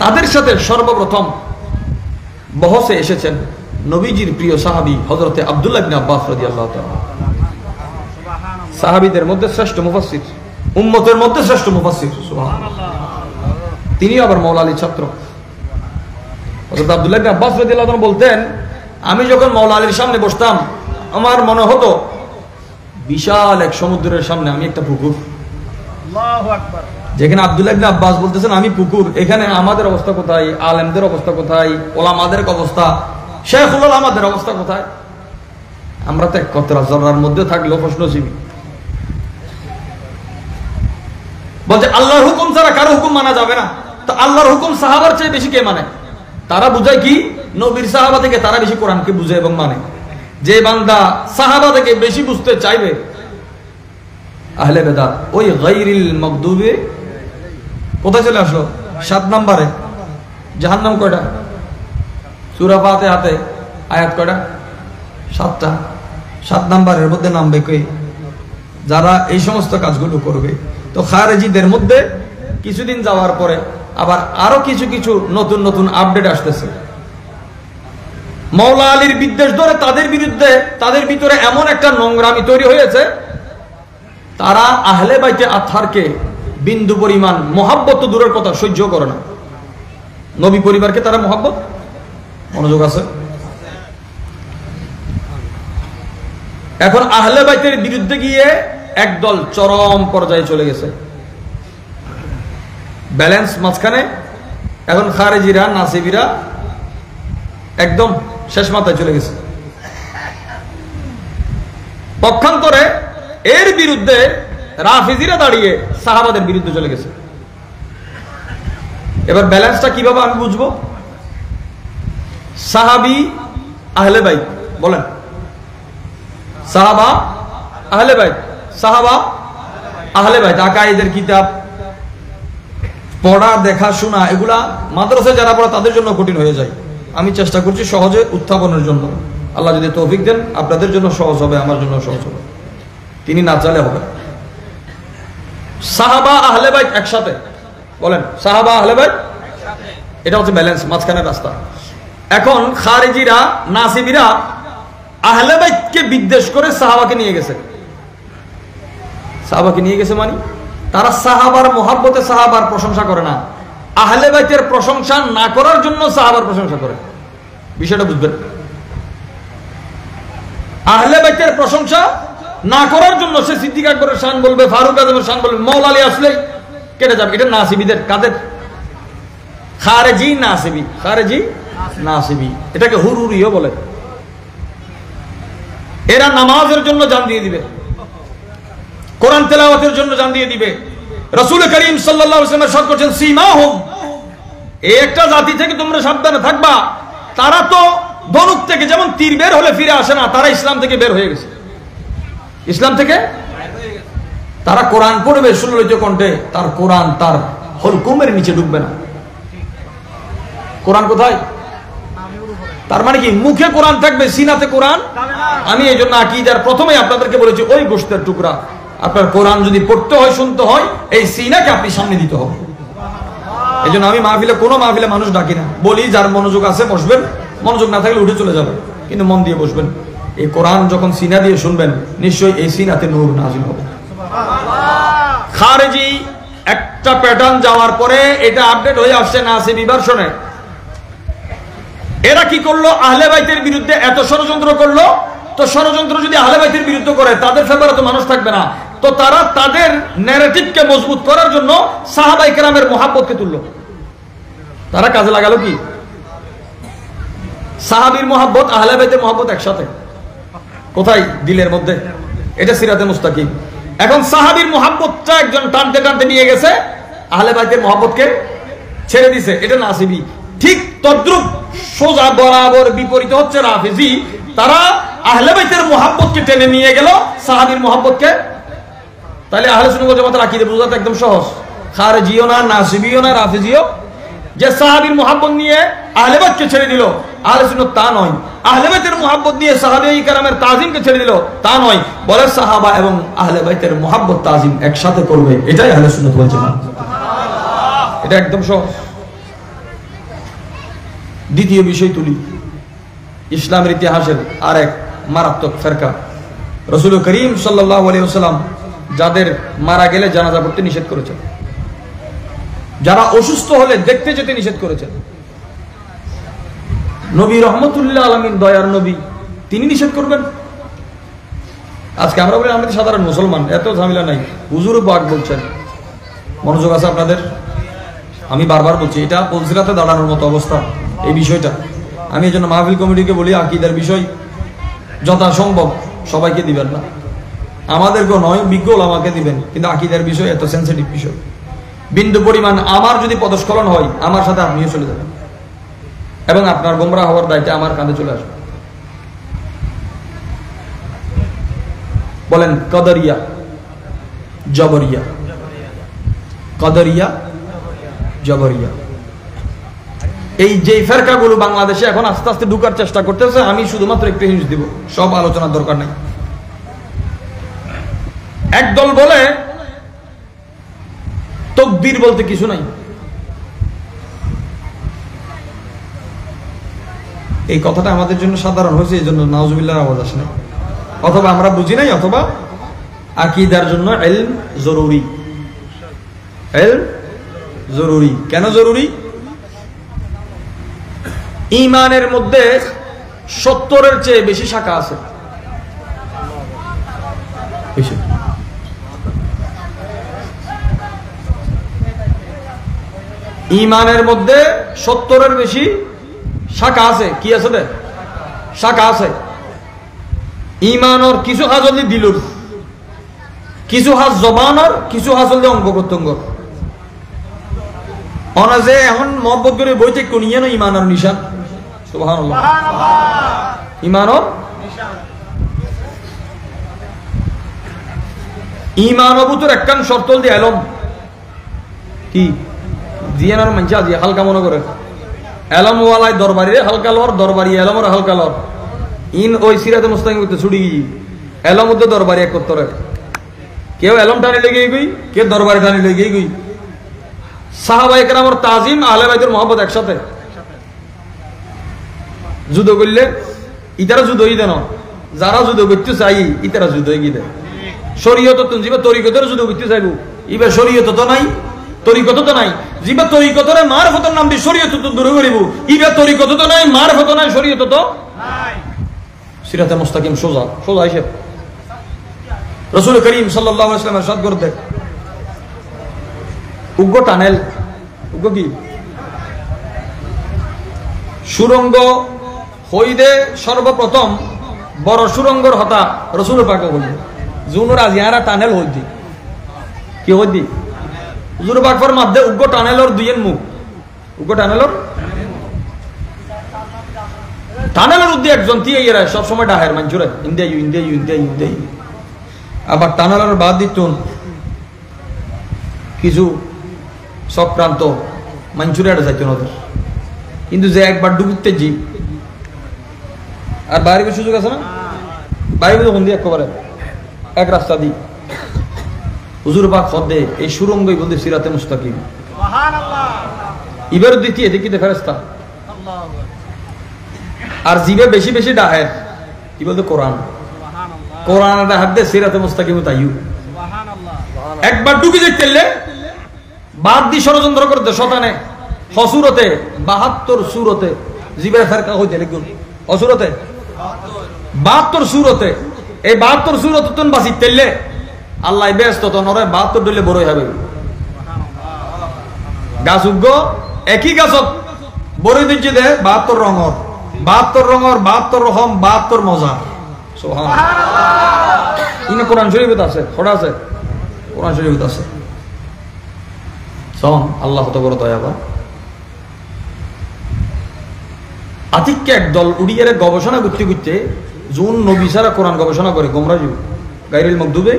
তাদের সাথে সর্বপ্রথম বহসে এসেছেন নবীজির প্রিয় সাহাবী হযরতে আব্দুল্লাহ ইবনে আব্বাস রাদিয়াল্লাহু তাআলা, সাহাবীদের মধ্যে শ্রেষ্ঠ মুফাসসির, উম্মতের মধ্যে শ্রেষ্ঠ মুফাসসির, সুবহানাল্লাহ। তিনি আবার মাওলা আলীর ছাত্র। হযরত আব্দুল্লাহ ইবনে আব্বাস রাদিয়াল্লাহু তাআলা বলতেন, আমি যখন মাওলা আলীর সামনে বসতাম আমার মনে হতো বিশাল এক সমুদ্রের সামনে আমি একটা পুকুর। আল্লাহু আকবার। যেখানে আব্দুল্লাহ ইবনে আব্বাস বলতেছেন আমি পুকুর, এখানে আমাদের অবস্থা কোথায়, আলেমদের অবস্থা কোথায়, ওলামাদের অবস্থা, শেখুল উলামাদের অবস্থা কোথায়? আমরা তো এক কতরা জরার মধ্যে থাকলেও প্রশ্নজীবী। বলছে আল্লাহর হুকুম ছাড়া কারো হুকুম মানা যাবে না। তো আল্লাহর হুকুম সাহাবার চেয়ে বেশি কে মানে? তারা বুঝায় কি? নবীর সাহাবা থেকে তারা বেশি কোরআনকে বুঝে এবং মানে। যে বান্দা সাহাবা থেকে বেশি বুঝতে চাইবে আহলে বেদাত, ওই গায়রিল মাগদুবি কোথায় চলে আসলো? 7 নম্বরে। জাহান্নাম কয়টা? সূরা ফাতিহাতে আয়াত কয়টা? 7টা। 7 নম্বরের মধ্যে নামবে কই যারা এই সমস্ত কাজগুলো করবে। তো খারিজিদের মধ্যে কিছুদিন যাওয়ার পরে আবার আরো কিছু কিছু নতুন নতুন আপডেট আসতেছে। মওলা আলীর বিদ্বেষ ধরে তাদের বিরুদ্ধে, তাদের ভিতরে এমন একটা নোংরামি তৈরি হয়েছে, তারা আহলে বাইতে আতহারকে বিন্দু পরিমাণ মহাব্বত তো দূরের কথা, সহ্য করে না। নবী পরিবারকে তারা মহাব্বত, মনোযোগ আছে। এখন আহলে বাইতের বিরুদ্ধে গিয়ে একদল চরম পর্যায়ে চলে গেছে, ব্যালেন্স মাঝখানে। এখন খারেজিরা, নাসিবিরা একদম শেষ মাথায় চলে গেছে। পক্ষান্তরে এর বিরুদ্ধে রাফিজিরা দাঁড়িয়ে সাহাবাদের বিরুদ্ধে চলে গেছে। এবার ব্যালেন্সটা কিভাবে আমি বুঝবো? সাহাবি আহলে বাইত বলেন, সাহাবা আহলে বাইত, সাহাবা আহলে বাইত। আকাইদের কিতাব পড়া, দেখা, শোনা, এগুলা মাদ্রাসায় যারা পড়া তাদের জন্য কঠিন হয়ে যায়। আমি চেষ্টা করছি সহজে উত্থাপনের জন্য। আল্লাহ যদি তৌফিক দেন আপনাদের জন্য সহজ হবে, আমার জন্য সহজ হবে, তিনি না চালে হবে। সাহাবা আহলে বাইত একসাথে বলেন, সাহাবা আহলে বাইত, এটা হচ্ছে ব্যালেন্স, মাঝখানে রাস্তা। এখন খারেজিরা, নাসিবিরা আহলে বাইতকে বিদ্বেষ করে সাহাবাকে নিয়ে গেছে। সাহাবাকে নিয়ে গেছে মানে তারা সাহাবার মহাব্বতে সাহাবার প্রশংসা করে না, আহলে বাইতের প্রশংসা না করার জন্য সাহাবার প্রশংসা করে। বিষয়টা বুঝবেন, আহলে বাইতের প্রশংসা না করার জন্য সে সিদ্দিক আকবরের শান বলবে, ফারুক আজমের শান বলবে, মওলা আলী আসলে কেটে যাবে। এটা নাসিবিদের, কাদের? খারেজি নাসিবি, খারেজি নাসিবি, এটাকে হুরুরিও বলে। এরা নামাজের জন্য জান দিয়ে দিবে, কোরআন তেলাওয়াতের জন্য জান দিয়ে দিবে। রাসূল করিম সাল্লাল্লাহু আলাইহি ওয়াসাল্লাম সাদ করেছেন, সীমাহুম, এই একটা জাতি থেকে তোমরা সাবধানে থাকবা, তারা তো ধনুক থেকে যেমন তীর বের হলে ফিরে আসে না, তারা ইসলাম থেকে বের হয়ে গেছে। ইসলাম থেকে তারা কোরআন পড়বে সুললিত কণ্ঠে, তার কোরআন তার হুকুমের নিচে ঢুকবে না। কোরআন কোথায়? তার মানে কি মুখে কোরআন থাকবে, সিনাতে কোরআন। আমি এই জন্য আকীদার প্রথমে আপনাদেরকে বলেছি, ওই গোশতের টুকরা আপনার কোরআন যদি পড়তে হয়, শুনতে হয়, এই সিনাকে আপনি সামনে দিতে হবে। এই জন্য আমি মাহফিলে, কোনো মাহফিলে মানুষ ডাকি না, বলি যার মনোযোগ আছে বসবেন, মনোযোগ না থাকলে উঠে চলে যাবেন, কিন্তু মন দিয়ে বসবেন। এই কোরআন যখন সিনা দিয়ে শুনবেন, নিশ্চয়ই এই সিনাতে নূর নাযিল হবে। খারেজি একটা প্যাটার্ন যাওয়ার পরে এটা আপডেট হয়ে আসছে নাসিবি ভার্সনে। এরা কি করলো? আহলে বাইতের বিরুদ্ধে এত ষড়যন্ত্র করলো। তো ষড়যন্ত্র যদি আহলে বাইতের বিরুদ্ধে করে, তাদের ফেভারে তো মানুষ থাকবে না। তো তারা তাদের ন্যারেটিভকে মজবুত করার জন্য সাহাবায়ে কেরামের মহাব্বতকে তুললো। তারা কাজে লাগালো কি? সাহাবীর মহাব্বত, আহলে বাইতের মহাব্বত একসাথে। কোথায়? দিলের মধ্যে। এটা সিরাতে মুস্তাকিম। এখন সাহাবীর মহাব্বতটা একজন টানতে টানতে নিয়ে গেছে, আহলে বাইতের মহাব্বতকে ছেড়ে দিছে, এটা নাসিবি। ঠিক তদ্রুপ সোজা বরাবর বিপরীত হচ্ছে রাফিজি। তারা আহলে বাইতের মহাব্বতকে টেনে নিয়ে গেল সাহাবীর মহাব্বতকে। তাহলে আহলে সুন্নাত ওয়াল জামাতের আকীদা বোঝাতে একদম সহজ। খারেজিও না, নাসিবিও না, রাফিজিও। যে সাহাবীর মহাব্বত নিয়ে আহলে বাইতকে ছেড়ে দিল, আহলে সুন্নাত তা নয়। আহলে বাইতের মহাব্বত নিয়ে সাহাবায়ে কেরামের তাজিমকে ছেড়ে দিল, তা নয়। বলে সাহাবা এবং আহলে বাইতের মহাব্বত তাজিম একসাথে করবে, এটাই আহলে সুন্নাত ওয়াল জামাত। এটা একদম সহজ। দ্বিতীয় বিষয় তুলি, ইসলামের ইতিহাসের আরেক মারাত্মক ফেরকা। রাসূল করিম সাল্লাল্লাহু আলাইহি ওয়াসাল্লাম যাদের মারা গেলে জানাজা পড়তে নিষেধ করেছেন, যারা অসুস্থ হলে দেখতে যেতে নিষেধ করেছেন। নবী রহমতুল্লাহ আলামিন, দয়ার নবী, তিনি নিষেধ করবেন? আজকে আমরা বলি আমরা সাধারণ মুসলমান, এত ঝামেলা নাই, হুজুর পাক বলছেন। মনোযোগ আছে আপনাদের? আমি বারবার বলছি, এটা পলসিরাতে দাঁড়ানোর মতো অবস্থা এই বিষয়টা। আমি এই জন্য মাহফিল কমিটিকে বলি, আকীদার বিষয় যথাসম্ভব সবাইকে দিবেন না, আমাদেরকেও নয়, বিজ্ঞ ওলামাকে দিবেন, কিন্তু আকীদার বিষয় এত সেন্সিটিভ বিষয়। বিন্দু পরিমাণ আমার যদি পদস্খলন হয়, আমার সাথে আপনিও চলে যাবেন এবং আপনার গোমরা হওয়ার দায়িত্ব আমার কাঁধে চলে আসবে। বলেন কদরিয়া, জবরিয়া, কদরিয়া, জবরিয়া, এই যে ফেরকাগুলো বাংলাদেশে এখন আস্তে আস্তে ঢুকার চেষ্টা করতেছে, আমি শুধুমাত্র একটু হিন্স দিব, সব আলোচনার দরকার নাই। একদল বলে তাকবীর বলতে কিছু নাই, এই কথাটা আমাদের জন্য সাধারণ হয়েছে, এই জন্য নাউজুবিল্লাহর আওয়াজ আসে না, অথবা আমরা বুঝি নাই, অথবা আকীদার জন্য ইলম জরুরি। ইলম জরুরি। কেন জরুরি? ঈমানের মধ্যে 70-এর চেয়ে বেশি শাখা আছে। ঈমানের মধ্যে 70-এর বেশি শাখা আছে। কি আছে রে? শাখা আছে। ঈমানের কিছু হাজ হলে দিলুর, কিছু হাজ জবানের, কিছু হাজ হলে অঙ্গ প্রত্যঙ্গ। অনাজে এখন মহব্বত করে বইতে কোনিয়ে না ঈমানের নিশান। সুবহানাল্লাহ। ঈমানের ঈমানবুতর একখান শর্ত দিয়ে এলম কি জিয়ানার মানছে আজি হালকা মনে করে এলম ওয়ালাই দরবারি রে হালকা লর, দরবারি এলমর হালকা লর। ইন ওই সিরাতে মুস্তাকিম করতে ছুটি গিয়ে এলম মধ্যে দরবারি এক করতে রে, কেউ এলম টানি লেগে গই, কেউ দরবারি টানি লেগে গই। সাহাবায়ে কেরামের তাজিম, আহলে বাইতের মহব্বত একসাথে। যুদ্ধ করলে ইতারা যুদ্ধ হই দেন, যারা যুদ্ধ করতে চাই ইতারা যুদ্ধ হয়ে গিয়ে দেয়। শরীয়ত তো জিবা তরিকতের যুদ্ধ করতে চাইব, ইবা শরীয়ত তো নাই, তরিকত তো নাই। জিবা তরিকতরে মারফতের নাম দিয়ে শরীয়ত তো দূরে করিব, ইবা তরিকত তো নাই, মারফত নাই, শরীয়ত তো নাই। সিরাতে মুস্তাকিম সোজা সোজা হিসেব। রাসূল করিম সাল্লাল্লাহু আলাইহি ওয়াসাল্লাম ইরশাদ করতে উগ্র টানেল, উগ্র কি সুরঙ্গ হইদে সর্বপ্রথম বড় সুরঙ্গর হতা রাসূল পাক বললেন জুনুর আজিয়ারা টানেল হইদি কি হইদি হুজুর পাক ফরমাতে উগ্র টানেলর দুইয়ের মুখ, উগ্র টানেলর টানেলের উদ্দি একজন দিয়ে এরা সব সময় ডাহের মানজুরে India you India you India you India you. আবার টানেলের বাদ দিতুন কিছু সক্রান্ত মাঞ্চুরিয়ার যাইতেন ওদের, কিন্তু যে একবার ডুবুতে জি আর বাইরে সুযোগ আছে না, বাইরে যখন দিয়ে একেবারে এক রাস্তা দিই হুজুর পাক ফদে এই সুরঙ্গই বলতে সিরাতে মুস্তাকিম। ইবার দ্বিতীয় দেখিতে ফেরেশতা আর জিবে বেশি বেশি ডাহের কি বলতে কোরআন, কোরআন হাত দে সিরাতে মুস্তাকিম তাইয়ু। একবার ডুবি দেখতেলে বাদ দি ষড়যন্ত্র করতে শতানে হসুরতে 72 সুরতে জিবের ফেরকা হইতে লিখুন হসুরতে 72 সুরতে। এই 72 সুরত তুন বাসি তেললে আল্লাহ ব্যস্ত তো নরে 72 দিলে বড়ই হবে। গাছ উগ্গ একই গাছত বড়ই দিচ্ছে দে 72 রঙর, 72 রঙর, 72 রকম, 72 মজা। সুবহানাল্লাহ। ইনে কোরআন শরীফত আছে, খোড়া আছে, কোরআন শরীফত আছে। সন আল্লাহ তো বড় দয়াবান। আতিককে একদল উড়িয়ারে গবেষণা করতে করতে জুন নবী সারা কোরআন গবেষণা করে গোমরাজু গাইরুল মকদুবে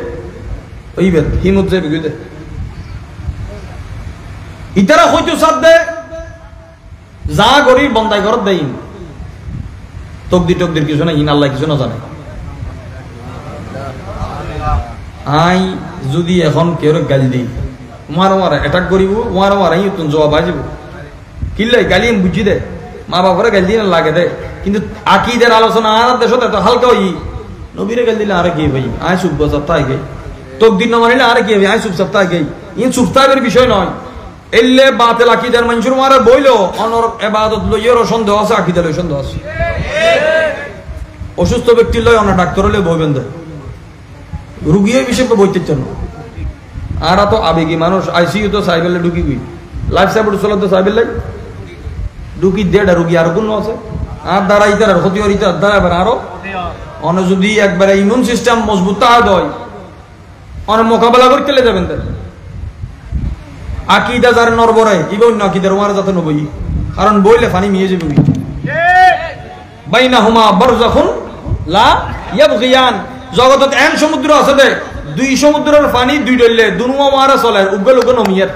ওইবেদ হিমুদ্দে বিগুদে ইতারা হয়তো সাদ দে যা গরি বন্দাই ঘর দেই তকদির কিছু না, ইন আল্লাহ কিছু না জানে। আই যদি এখন কেউ গালি দিই মার মারা অ্যাটাক করিব, মার মারা তুন জবাব আসব কিল্লাই গালি আমি বুঝি দে, মা বাবারে গালি দিলে লাগে দে, কিন্তু আকীদার আলোচনা আর দেশ তো হালকা হই নবীরে গালি দিলে আরে কি ভাই আয় চুপ সপ্তাহে গই, তকদির না মানিলে আরে কি ভাই আয় চুপ সপ্তাহে গই। ইন চুপতাহের বিষয় নয়, এলে বাতিল আকীদার মানুষের মারা বইলো অনর ইবাদত লইয়েরও সন্দেহ আছে, আকীদা লই সন্দেহ আছে। অসুস্থ ব্যক্তি লই অন্য ডাক্তার হলে বইবেন দেয় রুগী বিষয়ে বইতে চান আর তো আবেগী মানুষ আইসিইউ তো সাইবেলে ঢুকি গই লাইফ সাপোর্ট চলে তো সাইবেলে ঢুকি দেড়া রুগী আর কোন আছে আর দাঁড়াই তার ক্ষতি হরি তার দাঁড়াবেন আরো অন যদি একবারে ইমিউন সিস্টেম মজবুত তাহাদ হয় অনেক মোকাবেলা করতে যাবেন তার আকীদা যার নরবরে ইবন আকীদার ওয়ার যাতে নবই কারণ বইলে পানি মিয়ে যাবে বাইনাহুমা বারযাখুন লা ইয়াবগিয়ান। জগতত এন সমুদ্র আছে দে দুই সমুদ্রের পানি দুই ডলে দুনুয়া মারা চলে উগল উগল নমিয়ার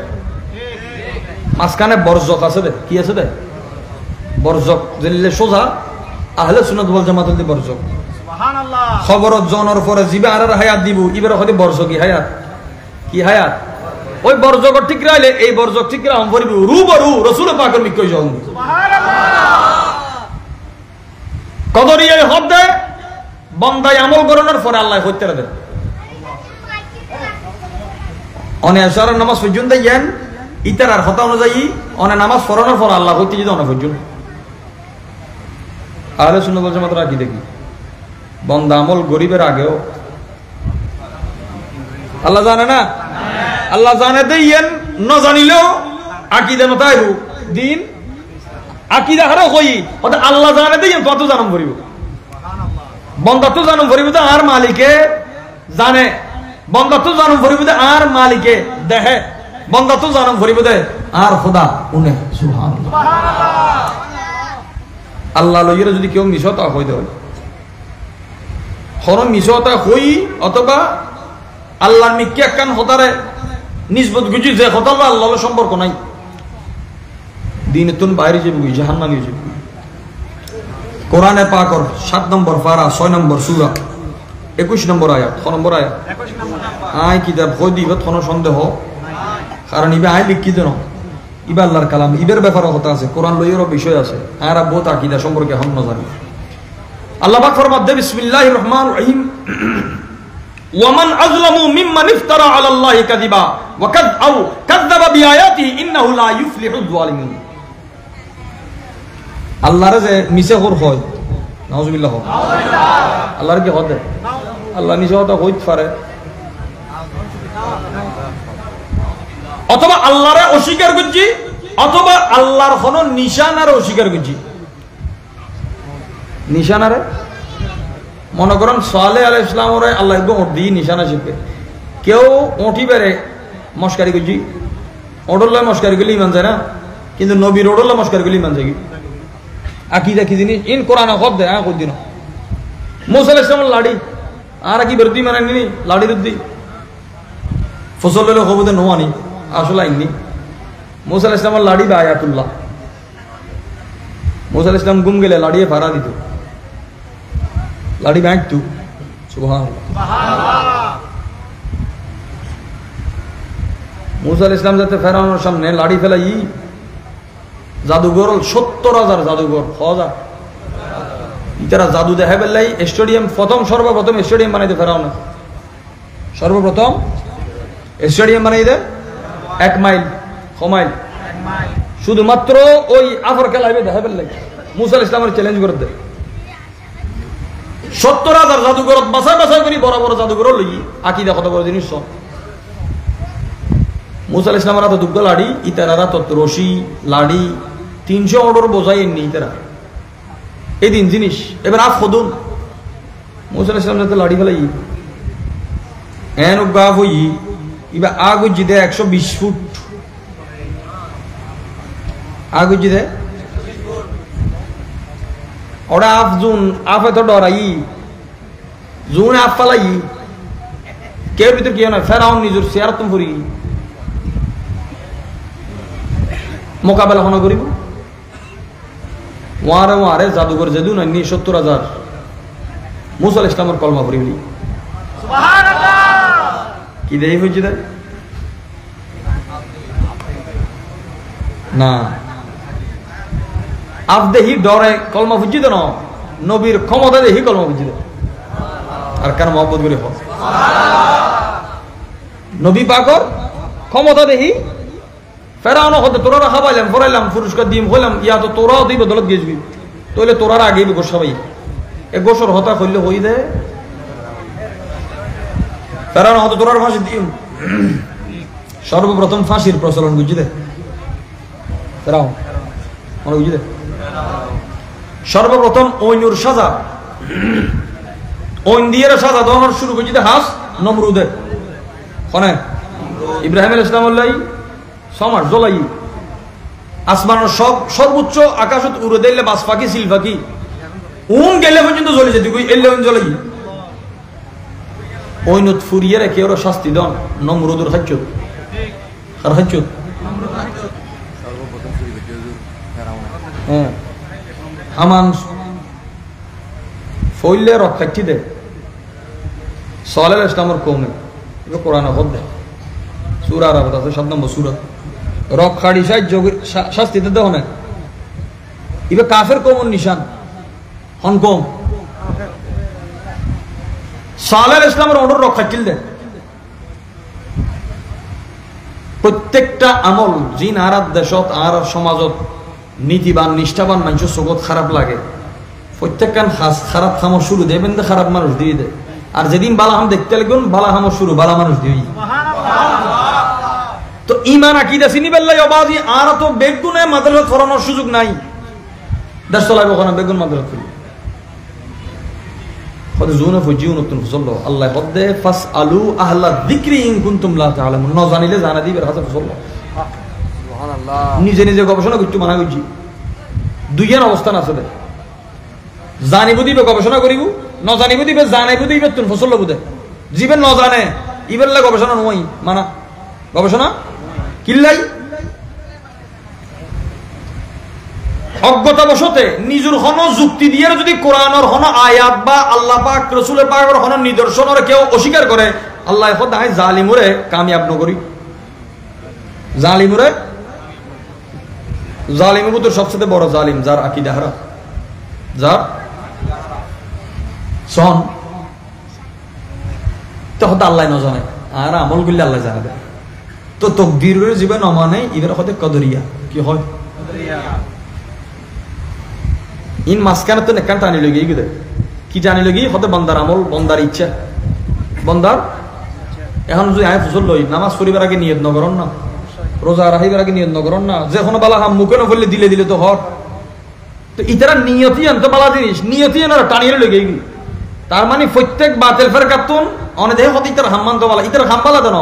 মাঝখানে বরজক আছে দে কি আছে দে বরজক যেলে সোজা আহলে সুন্নাত ওয়াল জামাতের দি বরজক সুবহানাল্লাহ। খবরত জনের পরে জিবে আর হায়াত দিব ইবার হতে বরজক কি হায়াত কি হায়াত ওই বরজক ঠিক রাইলে এই বরজক ঠিক রাম পরিব রূবরু রাসূল পাকের মিকই যাও সুবহানাল্লাহ। কদরিয়ে হদ দেয় বন্দায় আমল করানোর পরে আল্লাহ হইতে দেয় অনে আশারের নামাজ পর্যন্ত ইয়ান ইতার আর হতা অনুযায়ী অনে নামাজ পড়ানোর পর আল্লাহ হইতে যদি অনে পর্যন্ত আহলে সুন্নাত ওয়াল জামাত রাখি দেখি বন্দা আমল গরিবের আগেও আল্লাহ জানে না আল্লাহ জানে দেন ন জানিলেও আকীদা নতাইবু দিন আকীদা হারা কই ওটা আল্লাহ জানে দেন কত জানম করিব বন্দা তো জানম করিব তো আর মালিকে জানে বন্দা তো জানম করিব তো আর মালিকে দেখে বন্দা তো জানম করিব দে আর খোদা উনে সুবহানাল্লাহ আল্লাহ লইরে যদি কেউ মিশতা হই দেয় হরম মিশতা হই অথবা আল্লাহর মিক্কি একখান হতারে নিসবত গুজি যে হতা আল্লাহর সম্পর্ক নাই দিনতুন বাইরে যাবে জাহান্নামে যাবে কোরআনে পাকর 7 নম্বর পারা 6 নম্বর সূরা 21 নম্বর আয়াত 6 নম্বর আয়াত আই কিতাব হই দিবে কোন সন্দেহ কারণ ইবা আই লিখিত না ইবা আল্লাহর কালাম ইবের ব্যাপারে কথা আছে কোরআন লইয়েরও বিষয় আছে আর বহুত আকীদা সম্পর্কে হন না জানি আল্লাহ পাক ফরমাতে বিসমিল্লাহির রহমানির রহিম ওয়ামান আযলামু মিম্মান ইফতারা আলা আল্লাহি কাযিবা ওয়া কাযযাবা বিআয়াতিহি ইন্নাহু লা ইউফলিহুয যালিমুন আল্লাহর যে মিছে কর হয় নাউজুবিল্লাহ আল্লাহর কি হদ আল্লাহ মিছে কথা কইতে পারে অথবা আল্লাহরে অস্বীকার করছি অথবা আল্লাহর কোন নিশানারে অস্বীকার করছি নিশানারে মনে করেন সালেহ আলাইহিস সালামরে আল্লাহ একদম ওট দিয়ে নিশানা শিখবে কেউ ওঠি বেড়ে মস্কারি করছি ওডল্লা মস্কারি করলে ইমান যায় না কিন্তু নবীর ওডল্লা মস্কারি করলে ইমান যায় আকীদা কি জিনিস ইন কোরআন হদ দেয় কই দিন মুসা আলাইহিস সালামের লাড়ি আর কি বেরদি মানে নি লাড়ি রুদ্দি ফসল হলো খবুদে নোয়ানি আসলে আইনি মুসা আলাইহিস সালামের লাড়ি বা আয়াতুল্লাহ মুসা আলাইহিস সালাম গুম গেলে লাড়িয়ে ফারা দিত লাড়ি ব্যাংক তু সুবহানাল্লাহ মুসা আলাইহিস সালাম যাতে ফেরাউনের সামনে লাড়ি ফেলাই জাদুঘর 70,000 জাদুঘর খোঁজা ইতারা জাদু দেখা বেলাই স্টেডিয়াম সর্বপ্রথম স্টেডিয়াম বানাইতে ফেরাউন সর্বপ্রথম স্টেডিয়াম বানাই দে 1 মাইল কমাইল শুধুমাত্র ওই আফর খেলাইবে দেখা বেলাই মুসা আলাইহিস সালামের চ্যালেঞ্জ করে দেয় 70,000 জাদুঘর বাছাই বাছাই করি বড় বড় জাদুঘর লই আকীদা কত বড় জিনিস মুসা আলাইহিস সালামের হাতে দুগ্গ লাড়ি ইতারারা তত রশি লাড়ি 300 অর্ডার বোঝাই এমনি ইতারা এই দিন জিনিস এবার আফ খদুন মুসা আলাইহিস সালাম যাতে লাড়ি ফেলাই এন গাফ হই ইবা আগুজ দে 120 ফুট আগুজ দে ওরা আফ জুন আফে তো ডরাই জুন আফ ফালাই কেউ ভিতর কি না ফেরাউন নিজের শেয়ার তুম করি মোকাবেলা হন করিব ওয়ারে জাদুঘর যেদু না 70,000 মুসা আলাইহিস সালামের কলমা পড়িবলি সুবহানাল্লাহ কি দেই হইছে না আপ দেহি ডরে কলমা বুঝি দেন নবীর ক্ষমতা দেহি কলমা বুঝি দেন আর কেন মহব্বত করে হোক নবী পাকর ক্ষমতা দেহি ফেরাউন হতে তোরা খাবাইলাম ফরাইলাম পুরস্কার দিম হইলাম ইয়া তো তোরাও দিই বদলত গেছবি তইলে তোরার আগে গোস সবাই এক গোসর হতা হইলে হই দে ফেরাউন হতে তোরার ফাঁসি দিম সর্বপ্রথম ফাঁসির প্রচলন বুঝি দে ফেরাউন মনে বুঝি দে সর্বপ্রথম ঐনুর সাজা ঐন দিয়ে সাজা দেওয়ার শুরু করছি হাস নমরুদের কনে ইব্রাহিম আলাইহিস সালাম সমার জলাই আসমানের সর্বোচ্চ আকাশত উড়ে দিলে বাস পাখি সিল পাখি গেলে পর্যন্ত জ্বলে যেতে এলে জ্বলাই ঐনত ফুরিয়ে রেখে ওরা শাস্তি দন নমরুদের হাচ্য আর হাচ্য হ্যাঁ হামান ফইলে রক্ষাচ্ছি দে সালেহ ইসলামের কৌমে কোরআন হদ দে সূরা আরাফাত আছে 7 নম্বর সূরা রক্ষাড়ি শাস্তি দেওয়া না ইবে কাফের কৌমের নিশান হংকং সালেহ ইসলামের অর্ডার রক্ষা কিল দেয় প্রত্যেকটা আমল জিন আর দেশত আর সমাজত নীতিবান নিষ্ঠাবান মানুষের জগৎ খারাপ লাগে প্রত্যেকখান খারাপ খামর শুরু দেবেন খারাপ মানুষ দিয়ে দেয় আর যেদিন বালাহাম দেখতে লাগবেন বালাহামর শুরু বালা মানুষ দিয়ে তো ইমান আকিদা চিনি বেল্লাই অবাধি আর তো বেগুনে মাদ্রাসা ফরানোর সুযোগ নাই দেশ চলাইব ওখানে বেগুন মাদ্রাসা ফিরি হদ জুনে ফুজিউ নতুন ফসল আল্লাহ হদে ফাস আলু আহলা যিকরি ইন কুনতুম লা তাআলামুন ন জানিলে জানা দিবের হাতে ফসল সুবহানাল্লাহ নিজে নিজে গবেষণা করতে মানা করছি দুইয়ের অবস্থান আছে জানিব দিবে গবেষণা করিব ন জানিব দিবে জানাইব দিবে তুন ফসল বুঝে জীবন ন জানে ইবেল্লা গবেষণা নয় মানা গবেষণা কিল্লাই অজ্ঞতাবশতে নিজের হন যুক্তি দিয়ে যদি কোরআনের হন আয়াত বা আল্লাহ পাক রাসূলের পাকের হন নিদর্শনের কেউ অস্বীকার করে আল্লাহ খোদায় জালিমুরে কামিয়াব নগরী জালিমুরে জালিমুর সবচেয়ে বড় জালিম যার আকীদা হারা যার সন তো হতে আল্লাহ ন জানে আর আমল করলে আল্লাহ জানাবে তো তকদিরের জীবন অমানে ইবের হতে কদরিয়া কি হয় ইন মাঝখানে তো নেকান টানি লগে গিয়ে কি টানি লগে হতে বন্দার আমল বন্দার ইচ্ছা বন্দার এখন যদি আয় ফসল লই নামাজ পড়িবার আগে নিয়ত নগরণ না রোজা রাখিবার আগে নিয়ত নগরণ না যে কোনো বালা হাম মুখে নফলে দিলে দিলে তো হর তো ইতারা নিয়তি আনতে বালা জিনিস নিয়তি আনার টানিয়ে লগে গিয়ে তার মানে প্রত্যেক বাতিল ফের কাতুন অনেক দেহ হতে ইতার হাম্মান তো বালা ইতার হাম্বালা দেন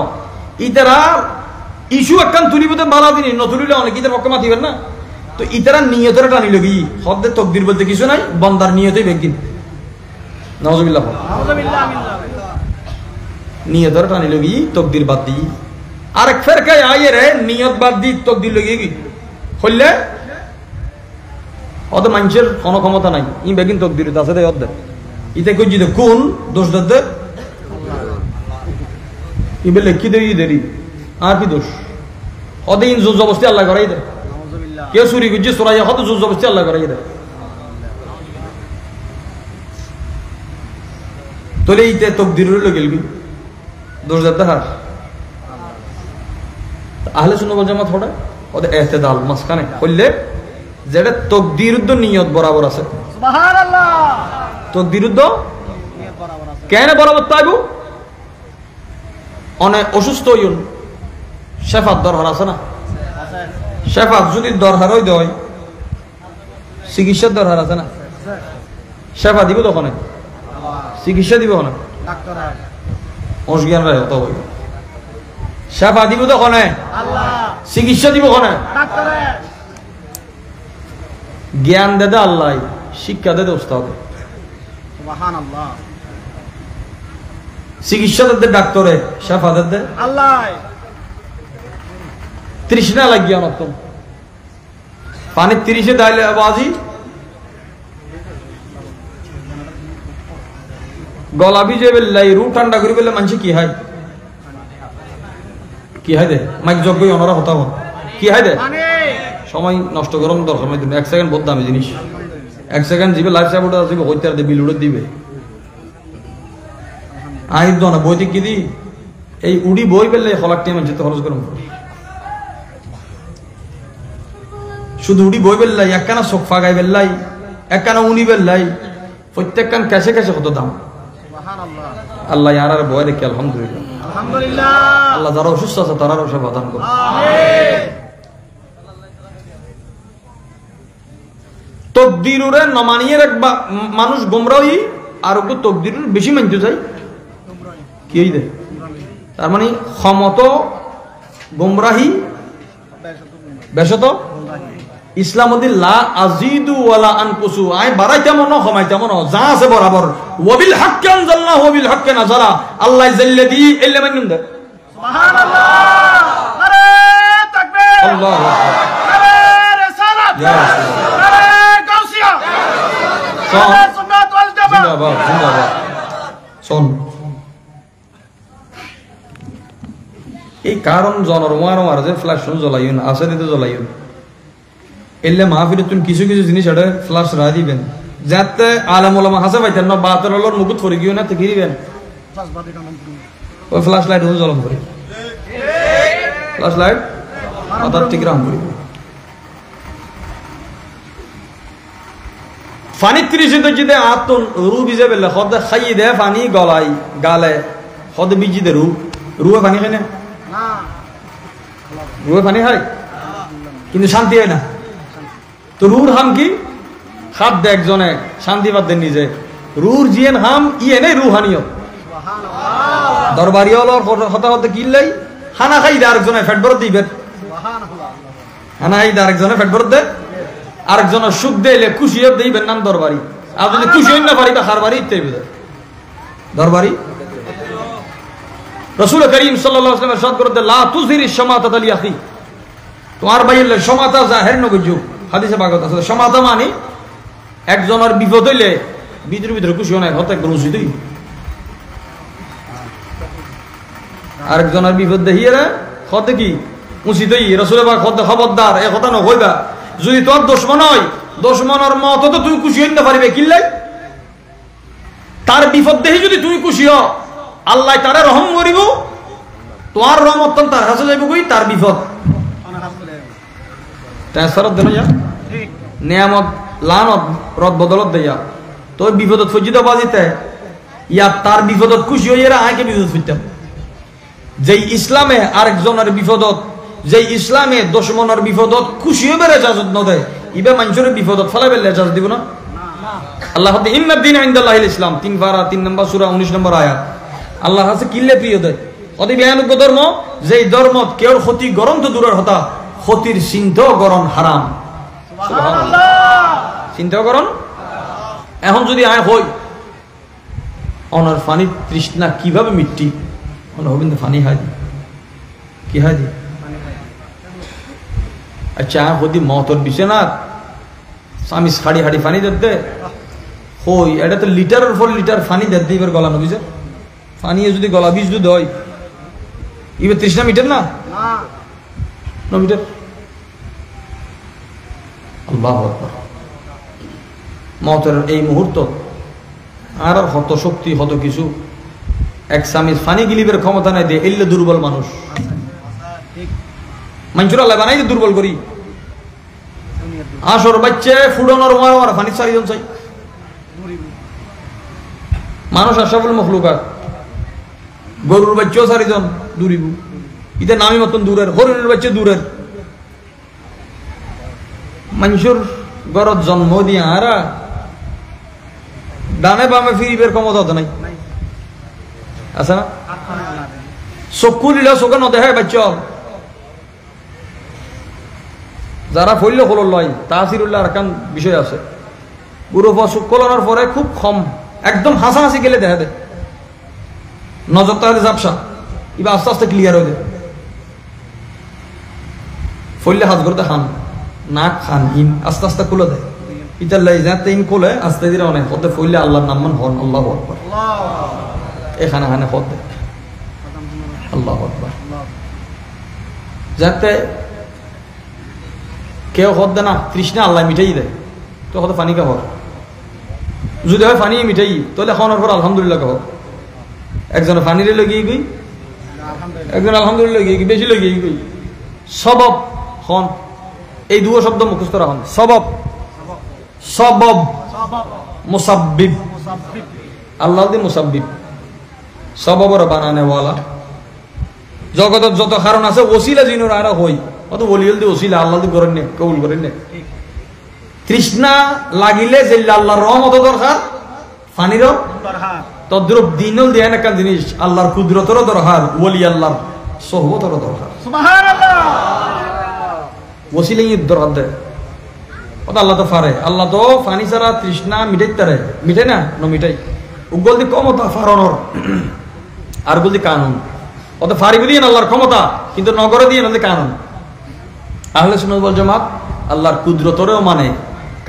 ইতারা ইস্যু একখান তুলিবতে বালা জিনিস নতুলিলে অনেক ইতার পক্ষে মাতিবেন না তো ইতারা নিয়তের টানি লগি হদ্দে তকদির বলতে কিছু নাই বন্দার নিয়তই বেগিন নাউজুবিল্লাহ নিয়তের টানি লগি তকদির বাদ দি আরেক ফেরকায় আইয়ে নিয়ত বাদ দি তকদির লগি কি হইলে অত মানুষের কোনো ক্ষমতা নাই ই বেগিন তকদির আছে দেয় অর্ধেক ইতে কই যদি কোন দোষ দে ইবে লেখি দেই দেরি আর কি দোষ অদে ইন জোজ অবস্থা আল্লাহ করাই দেয় কেউ চুরি করছে চোরাইয়া হয়তো জোর জবস্তি আল্লাহ করাই দেয় তোলে ইতে তকদির গেলবি দোষ দেখার আহলে সুন্নাত ওয়াল জামাত হড়ে ওদের ইহতিদাল মাঝখানে করলে যেটা তকদির নিয়ত বরাবর আছে সুবহানাল্লাহ তকদির নিয়ত বরাবর আছে কেন বরাবর তাইব অনেক অসুস্থ হইন শেফাত দরকার আছে না শেফাত যদি দরকার হই দেয় চিকিৎসার দরকার আছে না শেফা দিব তখন চিকিৎসা দিব না অজ্ঞান রায় হত হইব শেফা দিব তখন চিকিৎসা দিব কোনে জ্ঞান দেদে আল্লাহ শিক্ষা দেদে উস্তাদ সুবহানাল্লাহ চিকিৎসা দেদে ডাক্তারে শেফা দেদে আল্লাহ তৃষ্ণা লাগিয়া নতুন পানি 30 দাইলে বাজি গলা ভিজে বেলাই রু ঠান্ডা করে বেলে মানুষ কি হয় দে মাইক যোগ্য অনরা হতা কি হয় দে সময় নষ্ট গরম দরকার নাই 1 সেকেন্ড বহুত দামি জিনিস 1 সেকেন্ড জিবে লাইফ সাপোর্ট আছে হইতার দে বিল উড়ে দিবে আই দনা বইতে কি দি এই উড়ি বই বেলে খলাক টাইম যেতে খরচ করুম শুধু উড়ি বই বেল্লাই একখানা চোখ ফাগাই বেল্লাই একখানা উনি বেল্লাই প্রত্যেকখান ক্যাশে ক্যাশে কত দাম আল্লাহ আর বয় দেখি আলহামদুলিল্লাহ আল্লাহ যারা অসুস্থ আছে তারাও সেবা দান করুন তকদিরে নমানিয়ে রাখবা মানুষ গোমরাহি আর ওকে তকদির বেশি মানতে চাই কি দে তার মানে ক্ষমত গোমরাহি বেশত ইসলামুদ্দিল্লাহ আজিদু ওয়ালা আনকুসু আই বাড়াইতে মনো কমাইতে মনো যা আছে বরাবর ওয়াবিল হাক্কি আনজালনা ওয়াবিল হাক্কি নাযালা আল্লাহ জাল্লাদি ইল্লা মানিন দে সুবহানাল্লাহ নারে তাকবীর আল্লাহু আকবার নারে রিসালাত ইয়া রাসূলুল্লাহ নারে গাউসিয়া নারে সুন্নাত ওয়াল জামাত জিন্দাবাদ জিন্দাবাদ শোন এই কারণ জনরমার যে ফ্ল্যাশ জ্বলাইন আছে দিতে জ্বলাইন এলে মাহফিলে তুমি কিছু কিছু জিনিস এটা ফ্ল্যাশ রা দিবেন যাতে আলেম ওলামা হাসে পাইতেন না বাতের হলোর মুকুট পরে গিয়ে না তো গিরিবেন ওই ফ্ল্যাশ লাইট হুজ জলম করি ফ্ল্যাশ লাইট অর্থাৎ ঠিক রাম করি পানি 30 দজিতে আতন রু বিজে বেলে খদ খাইয়ে দে পানি গলাই গালে খদ বিজি দে রুয়ে পানি খায় না রুয়ে পানি খায় কিন্তু শান্তি হয় না তো রুর হাম কি খাদ দে একজনে শান্তি বাদ দেন নিজে রুর জিয়েন হাম ইয়ে নেই রুহানিও দরবারি হলো হতা হতে কিনলেই হানা খাই দে আরেকজনে ফেট বরত দিবে হানা খাই দে আরেকজনে ফেট বরত দে আরেকজনের সুখ দিলে খুশি হতে দিবেন নাম দরবারি আর যদি খুশি হই না পারি বা খারবারি ইত্যাদি দরবারি রাসূল করিম সাল্লাল্লাহু আলাইহি ওয়াসাল্লাম ইরশাদ করেন লা তুযিরি শামাতাত আলি আখি তোমার ভাইয়ের সমাতা জাহের নগজু হাদিসে পাক আছে সমাতা মানে একজনের বিপদ হইলে ভিতরে খুশি হয় হতে একদম উচিত আরেকজনের বিপদ দেখিয়ে হতে কি উচিত রাসূলের পাক হতে খবরদার এ কথা নকইবা যদি তোর দুশমন হয় দুশমনের মত তো তুই খুশি হইতে পারবে কিল্লাই তার বিপদ দেখি যদি তুই খুশি হ আল্লাহ তারে রহম করিব তোমার রহমত তার কাছে যাইব কই তার বিপদ ট্রান্সফারত দেন যা নিয়ামত লানত রদ বদলত দেয়া তো বিপদত ফজিত বাজিতে ইয়া তার বিপদত খুশি হইরা আইকে বিপদ ফিরতাম যেই ইসলামে আরেকজনের বিপদত যেই ইসলামে দুশমনের বিপদত খুশি হবে ইজাজত ন দেয় ইবে মানুষের বিপদত ফলাবে ইজাজত দিব না আল্লাহ হতে ইন্নাদ দীন ইনদাল্লাহিল ইসলাম 3 পারা 3 নম্বর সূরা 19 নম্বর আয়াত আল্লাহ কাছে কিল্লে প্রিয় দেয় অতি ভয়ানক ধর্ম যেই ধর্ম কেউ ক্ষতি গরম তো দূরের হতা ক্ষতির চিন্তাও গরম হারাম সুবহানাল্লাহ চিন্তাও গরম এখন যদি আয় হই অনার পানি তৃষ্ণা কিভাবে মিটটি অন হবিন্দ পানি হাই কি হাই দি আচ্ছা হদি মতর বিছানা আমি সাড়ি হাড়ি পানি দিতে হই এটা তো লিটারের পর লিটার পানি দিতে এবার গলা নবিছে পানি যদি গলা বীজ দুধ হয় এবার তৃষ্ণা মিটার না ন মিটার আল্লাহু আকবার মতের এই মুহূর্ত আর হত শক্তি হত কিছু এক সামিজ পানি গিলিবের ক্ষমতা নাই দে এলে দুর্বল মানুষ মানুষের আল্লাহ বানাই দুর্বল করি আসর বাচ্চা ফুডনের মার পানি 4 জন চাই মানুষ আশাফুল মখলুকাত গরুর বাচ্চাও 4 জন দূরিব ইতে নামি মতন দূরের হরিণের বাচ্চা দূরের মানুষের গরত জন্ম দিয়া আরা ডানে বামে ফিরিবের ক্ষমতা তো নাই আছে না চকু দিলে চোখে নদেহে বাচ্চা যারা ফইলে খোল লয় তাসিরুল্লাহ আরকান বিষয় আছে পুরো চোখ খোলানোর পরে খুব কম একদম হাসাহাসি গেলে দেখা দেয় নজর তাহলে ঝাপসা এবার আস্তে আস্তে ক্লিয়ার হয়ে যায় ফইলে হাত করতে খান নাক খান ইন আস্তে আস্তে খুলে দেয় ইতাল্লাই যাতে ইন খুলে আস্তে ধীরে অনেক হতে ফইলে আল্লাহর নাম মান হন আল্লাহু আকবার এখানে হানে হত দেয় আল্লাহু আকবার যাতে কেউ হত দেয় না তৃষ্ণা আল্লাহ মিটাই দেয় তো হতে পানি খাওয়ার যদি হয় পানি মিটাই তাহলে খাওয়ানোর পর আলহামদুলিল্লাহ খাওয়া একজনে পানিরে লগিয়ে গই একজন আলহামদুলিল্লাহ লগিয়ে গই বেশি লগিয়ে গই সবব হন এই দুটো শব্দ মুখস্থ রাখুন সবব সবব মুসাব্বিব আল্লাহ দি মুসাব্বিব সববর বানানেওয়ালা জগতের যত কারণ আছে ওসিলা জিনুর আর হই অত বলিল দি ওসিলা আল্লাহ দি করেন নে কবুল করেন নে তৃষ্ণা লাগিলে যে আল্লাহর রহমত দরকার পানিরও দরকার তদ্রুপ দিনল দেয় না কান জিনিস আল্লাহর কুদরতেরও দরকার ওলি আল্লাহর সোহবতেরও দরকার সুবহানাল্লাহ ওসিলাই দরকার দেয় অত আল্লাহ তো পারে আল্লাহ তো পানি ছাড়া তৃষ্ণা মিটাইতারে মিটাই না ন মিটাই উগল দি ক্ষমতা ফারণর আর গুল দি কানুন অত ফারিবি দিয়ে আল্লাহর ক্ষমতা কিন্তু নগরে দিয়ে নদী কানুন আহলে সুন্নাত ওয়াল জামাত আল্লাহর কুদরতেরও মানে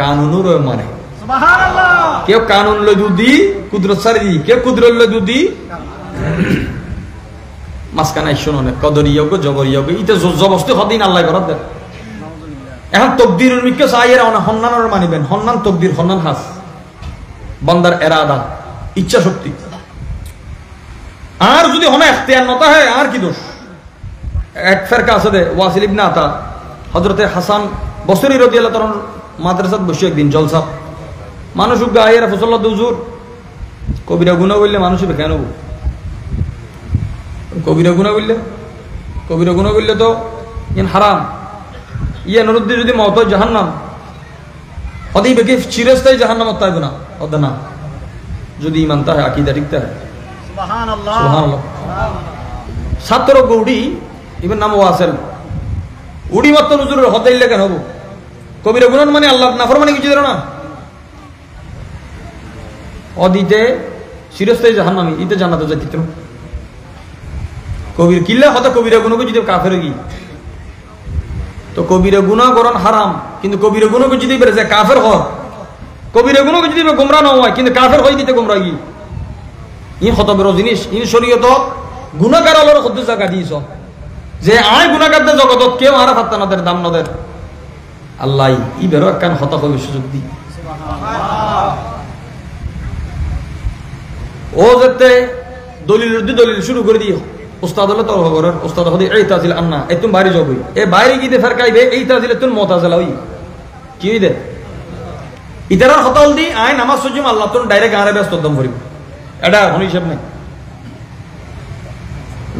কানুনেরও মানে সুবহানাল্লাহ কেউ কানুন লই দুদি কুদরত সারি দি কেউ কুদরত লই দুদি মাসকানা শুননে কদরিয়গ জবরিয়গ ইতে জবস্তি হদিন আল্লাহ করত দে এখন তকদিরুল মিক্কা সাইয়ের অনা হন্নানর মানিবেন হন্নান তকদির হন্নান হাস বান্দার এরাদা, ইচ্ছা শক্তি। আর যদি হনে এখতিয়ার নতা হয় আর কি দোষ। এক ফেরকা আছে দে ওয়াসিল ইবনে আতা, হযরতে হাসান বসরি রাদিয়াল্লাহু তাআলা মাদ্রাসাত বসে একদিন জলসা, মানুষ গায়ে রাসূলুল্লাহ হুজুর কবিরা গুনাহ বললে মানুষ কেন হবো? কবিরা গুনাহ বললে তো ইন হারাম, ইয়ে নরুদ্দি যদি মত জাহান্নাম হদি বেকে চিরস্থায়ী জাহান্নামত তাইব না হদ না, যদি ইমান তাহে আকীদা ঠিক তাহে। সুবহানাল্লাহ সুবহানাল্লাহ। ছাত্র গৌড়ি ইবেন নাম ওয়াসিল, উড়ি মত হুজুরের হদাইলে কেন হবো? কবিরা গুনাহ মানে আল্লাহ নাফরমানি কিছু দিল না, অদিতে চিরস্থায়ী জাহান্নামী, ইতে জান্নাতে যাইতে না। কবির কিল্লা হতা কবিরা গুনাহকে যদি কাফের গি তো কবিরা গুনাহ করন হারাম, কিন্তু কবিরা গুনাহকে যদি বেরে যায় কাফের হর, কবিরা গুনাহকে যদি গোমরা না হয় কিন্তু কাফের হই দিতে গোমরা গি, ই হত বড় জিনিস। ইন শরীয়ত গুনাহগার আলোর কত জায়গা দিয়েছ যে আয় গুনাহগারদের জগতত কেউ আর ফাত্তা নাদের দাম নদের, আল্লাহ ই বেরো একখান হত কবি সুযোগ দি। ও যেতে দলিল শুরু করে দিও, উস্তাদ হলে তর্ক করার, উস্তাদ হদি এই তাজিল আন্না এই তুমি বাইরে যাবই, এ বাইরে গিয়ে ফেরকাইবে এই তাজিলে তুমি মতাজিলা হই কি দে ইতারার হতাল দি আয় নামাজ সুজুম আল্লাহ তুমি ডাইরেক্ট আরে ব্যস্ত দম করিব, এটা কোন হিসাব নাই।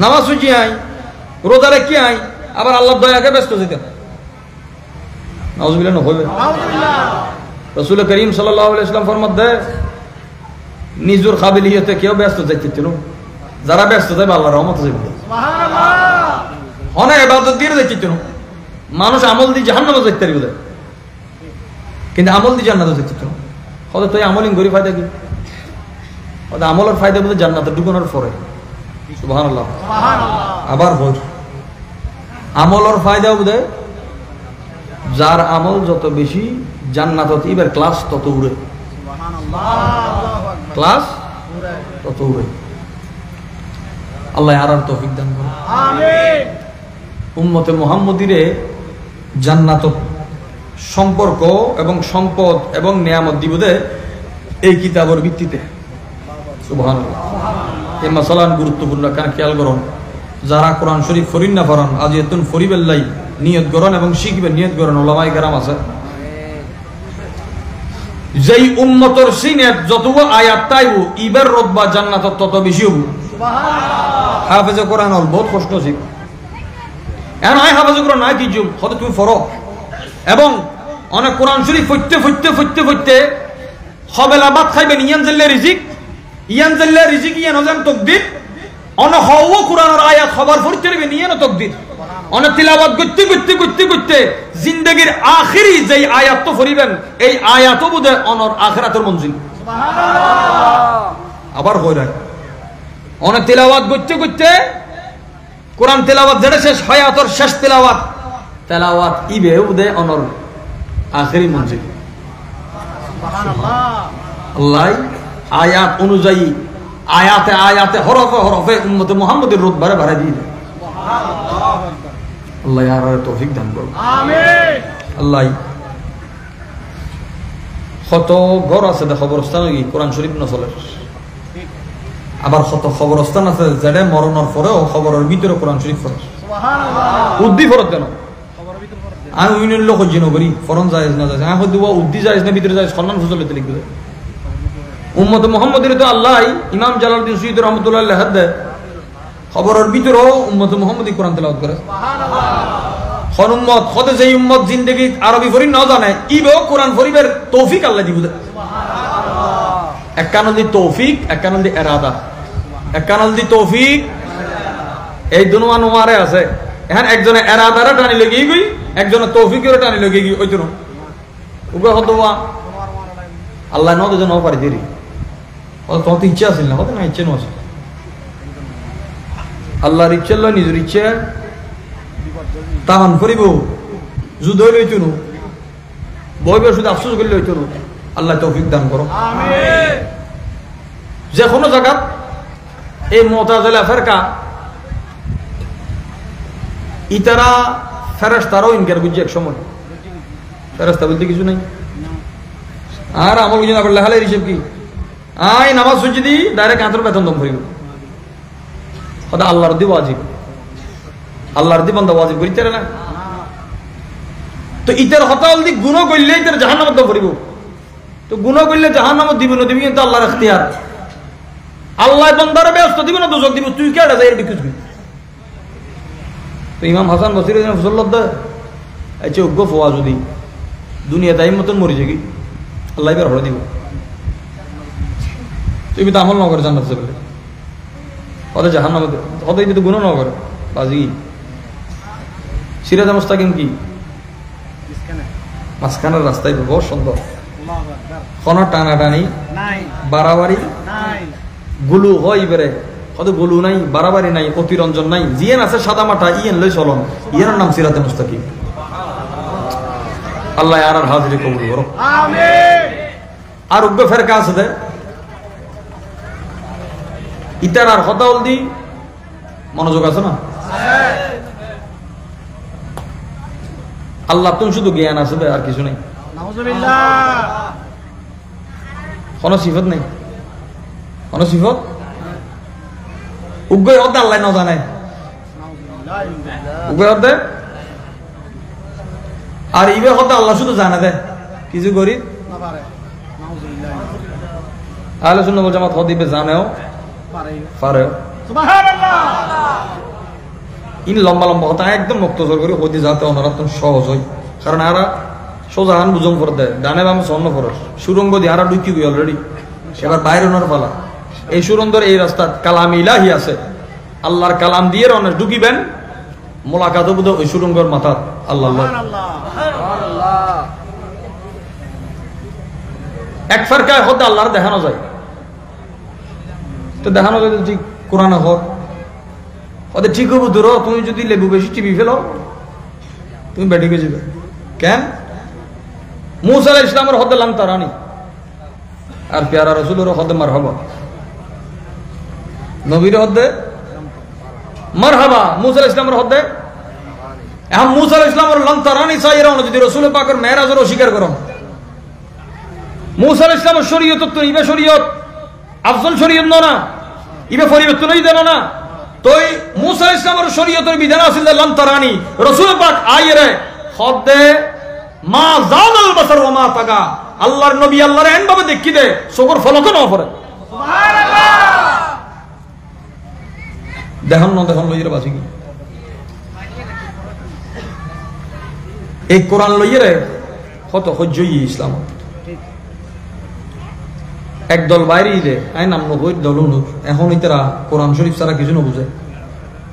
নামাজ সুজি আই রোজা রেখে আই আবার আল্লাহ দয়াকে ব্যস্ত যেতে নাউজুবিল্লাহ নহবে। রাসূল করিম সাল্লাল্লাহু আলাইহি ওয়াসাল্লাম ফরমাত দেয় নিজের কাবিলিয়তে কেউ ব্যস্ত যাইতে না, যারা ব্যস্ত যাবে আল্লাহর রহমত যাবে। সুবহানাল্লাহ। অনেক ইবাদত দিয়ে যাইতে না, মানুষ আমল দিয়ে জাহান্নামে যাইতে পারবে কিন্তু আমল দিয়ে জান্নাতে যাইতে না। হয়তো তুই আমলিং করি ফায়দা কি? হয়তো আমলের ফায়দা বলতে জান্নাতে ঢুকানোর পরে। সুবহানাল্লাহ সুবহানাল্লাহ। আবার হজ আমলের ফায়দা বুঝে যার আমল যত বেশি জান্নাতত এবার ক্লাস তত উড়ে, ক্লাস তত উড়ে। আল্লাহ আর তৌফিক দান করুন আমিন। উম্মতে মুহাম্মদীরে জান্নাত সম্পর্ক এবং সম্পদ এবং নিয়ামত দিবদে এই কিতাবের ভিত্তিতে। সুবহানাল্লাহ। এই মাসালান গুরুত্বপূর্ণ, কারণ খেয়াল করুন যারা কোরআন শরীফ ফরিন না ফরান আজ এতুন ফরিবেল্লাই নিয়ত করুন এবং শিখবেন, নিয়ত করুন ওলামায়ে কেরাম আছে যেই উম্মতর সিনেত যতগো আয়াত তাইবো ইবার রতবা জান্নাত তত বেশি হবো। সুবহানাল্লাহ। হাফেজে কোরআন হল বহুত কষ্ট শিখ এখন আয় হাফেজে কোরআন নাই কি যুগ হয়তো তুমি ফরো এবং অনেক কোরআন শরীফ ফইতে হবেলা বাদ খাইবেন ইয়ান জাল্লা রিজিক ইয়ান হজান তকদির অন হওয়া কোরআনের আয়াত খবর পড়তে দিবেন ইয়ান তকদির অনেক তিলাওয়াত করতে জিন্দেগীর আখিরি যেই আয়াত তো পড়িবেন এই আয়াতও বুঝে অনর আখিরাতের মঞ্জিল। সুবহানাল্লাহ। আবার হই রাখ অনেক তিলাওয়াত করতে কোরআন তিলাওয়াত যেটা শেষ হায়াতর শেষ তেলাওয়াত ইবে বুঝে অনর আখিরি মঞ্জিল। সুবহানাল্লাহ। আল্লাহ আয়াত অনুযায়ী আয়াতে হরফে উম্মতে মুহাম্মদের রুতবা বাড়ায় দিয়ে দেয়। সুবহানাল্লাহ। আল্লাহ আর তৌফিক দান করুন আমিন। আল্লাহ কত ঘর আছে দে খবরস্থান কি কোরআন শরীফ না চলে, আবার কত খবরস্থান আছে যেটা মরণের পরেও খবরের ভিতরে কোরআন শরীফ পড়ে। সুবহানাল্লাহ। উদ্দি ফরত কেন আমি উইনের লোক জিনো করি ফরন জায়েজ না জায়েজ আমি হয়তো উদ্দি জায়েজ না ভিতরে জায়েজ খন্নান ফজলতে লিখবে। উম্মতে মুহাম্মদের তো আল্লাহ ইমাম জালালউদ্দিন সুয়ুতী রাহমাতুল্লাহ আলাইহি হাদে খবরের ভিতরেও উম্মতে মুহাম্মদি কোরআন তেলাওয়াত করে। সুবহানাল্লাহ। কোন উম্মত কত যে উম্মত জিন্দেগি আরবি পড়ি না জানে ইবেও কোরআন পড়িবার তৌফিক আল্লাহ দিব। সুবহানাল্লাহ। এক কারণ দি তৌফিক, এক কারণ দি ইরাদা, এক কারণ দি তৌফিক এই দুনুয়া নোয়ারে আছে। এখন একজনে ইরাদারে টানি লাগি গই, একজনে তৌফিকের টানি লাগি গই ওই দুনো উবা হদওয়া আল্লাহ নদ জন পারি দেরি ও তো ইচ্ছা আছিল না, কত না ইচ্ছা নছে আল্লাহর ইচ্ছা লয় নিজের ইচ্ছা তাহান করিব যুদ্ধ লইতো না বইবে শুধু আফসোস করলে লইতো না। আল্লাহ তৌফিক দান করো আমিন। যে কোনো জায়গা এই মুতাজিলা ফিরকা ইতারা ফেরেশতারও ইনকার বুঝছে এক সময় ফেরেশতা বলতে কিছু নাই আর আমল কিছু না করলে হালের হিসেব কি আই নামাজ সুজি দি ডাইরেক্ট আন্তর বেতন দম করিব কথা আল্লাহর দি ওয়াজিব আল্লাহর দি বান্দা ওয়াজিব করিতে না তো ইতার হতাল দি গুনাহ করলে ইতার জাহান্নামে দম করিব তো গুনাহ করলে জাহান্নামে দিব না দিবি কিন্তু আল্লাহর ইখতিয়ার আল্লাহ বান্দারে ব্যস্ত দিব না দোজক দিব তুই কেডা যাই বিকুজ তো ইমাম হাসান বসরি ফজলত দে আচ্ছা উগ্র ফওয়া যদি দুনিয়া তাই মতন মরি যাবি আল্লাহ এবার হরে দিব তুমি তো আমল ন করে জান্নাত যাবে ওদের জাহান্নামে ওদের যদি গুনাহ ন করে বাজি সিরাজ মুস্তাকিম কি মাঝখানের রাস্তায় বহু সুন্দর কোন টানাটানি বাড়াবাড়ি গুলু হয় বেড়ে কত গুলু নাই বাড়াবাড়ি নাই অতিরঞ্জন নাই জিয়েন আছে সাদা মাঠা ইয়েন লই চলন ইয়ের নাম সিরাতে মুস্তাকিম আল্লাহ আর হাজিরি কবুল করো আমিন আর উগ্র ফেরকা আছে দে ইতার আর কথা হল দি মনোযোগ আছে না আল্লাহ তুমি শুধু জ্ঞান আছে আর কিছু নেই কোনো সিফত নেই কোনো সিফত উগ্র হতে আল্লাহ না জানে উগ্র হতে আর ইবে হতে আল্লাহ শুধু জানে দে কিছু গরিব আহলে সুন্নাত ওয়াল জামাত হদিবে জানেও পারে ইন লম্বা লম্বা কথা একদম মুক্তসর করে হদি যাতে অনারাতন সহজ হয় কারণ আরা সোজাহান বুঝম করে দেয় ডানে বামে স্বর্ণ ফরস সুরঙ্গ দিয়ে আরা ঢুকি গই অলরেডি এবার বাইরে ওনার পালা এই সুরন্দর এই রাস্তা কালাম ইলাহি আছে আল্লাহর কালাম দিয়ে অনেক ঢুকিবেন মোলাকাত বুধ ওই সুরঙ্গর মাথা আল্লাহ এক ফারকায় হতে আল্লাহর দেখানো যায় তো দেখানো যায় ঠিক কোরআনে হোক ওদের ঠিক হবো ধরো তুমি যদি লেবু বেশি টিপি ফেলো তুমি বেটি গিয়ে যাবে কেন মুসা আলাইহিস সালামের হতে লাম তারানি আর প্যারা রাসূলের হতে মারহাবা নবীর হতে মারহাবা মুসা আলাইহিস সালামের হতে এখন মুসা আলাইহিস সালামের লাম তারানি চাইরা যদি রাসূল পাকের মেরাজের অস্বীকার করো মুসা আলাইহিস সালামের শরীয়ত তো ইবে শরীয়ত আফজল শরীয়ত না ইবে পরিবর্তনই দেন না তোই মুসা আলাইহিস সালামের শরীয়তের বিধান আছিল লাম তারানি রাসূল পাক আইরে হদে মা জালাল বাসার ওয়া মা তাগা আল্লাহর নবী আল্লাহর এন ভাবে দেখি দে সগর ফলক না পড়ে সুবহানাল্লাহ দেখুন লইরে বাসি কি এই কোরআন লইরে কত হজ্জই ইসলাম একদল বাইরে দে আই নাম নবই দলুনুর এখন ইতারা কোরআন শরীফ ছাড়া কিছু না বুঝে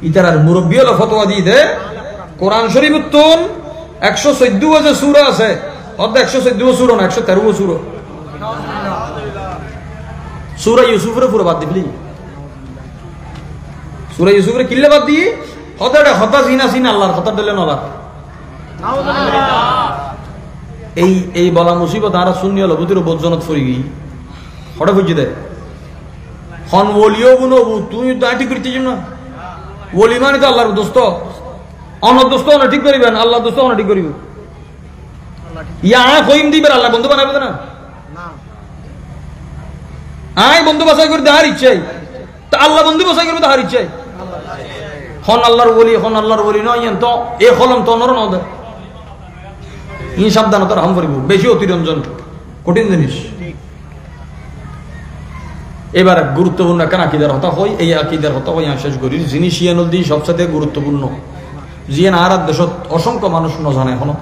ইতারার মুরব্বী হলো ফতোয়া দিয়ে দে কোরআন শরীফ উত্তম 114 যে সূরা আছে অর্ধ 114 সূরা না 113 সূরা সূরা ইউসুফের পুরো বাদ দিবলি সূরা ইউসুফের কিল্লে বাদ দি হদাটা হতা জিনা আল্লাহর কথা দিলেন আল্লাহ এই বলা মুসিবত আর শূন্য হলো বুঝির বজ্জনত ফরি গই হঠাৎ বুঝি দে হন ওলিও বুনবু তুই দাঁটি করতেছ না ওলি মানে তো আল্লাহর দোস্ত অনর দোস্ত অন ঠিক করিবেন আল্লাহ দোস্ত অন ঠিক করিব ইয়া কইম দিবেন আল্লাহ বন্ধু বানাবে না আই বন্ধু বাছাই করে দেওয়ার ইচ্ছে তা আল্লাহ বন্ধু বাছাই করবে দেওয়ার ইচ্ছে হন আল্লাহর ওলি নয় তো এ হলম তো অনর নদ ই সাবধানতার হাম করিব বেশি অতিরঞ্জন কঠিন জিনিস এবার গুরুত্বপূর্ণ একটা আকিদার হতা হয় এই আকিদার হতা হয় শেষ করি জিনিস ইয়ে নদী সবচেয়ে গুরুত্বপূর্ণ জিয়ে না আর দেশত অসংখ্য মানুষ ন জানে এখনো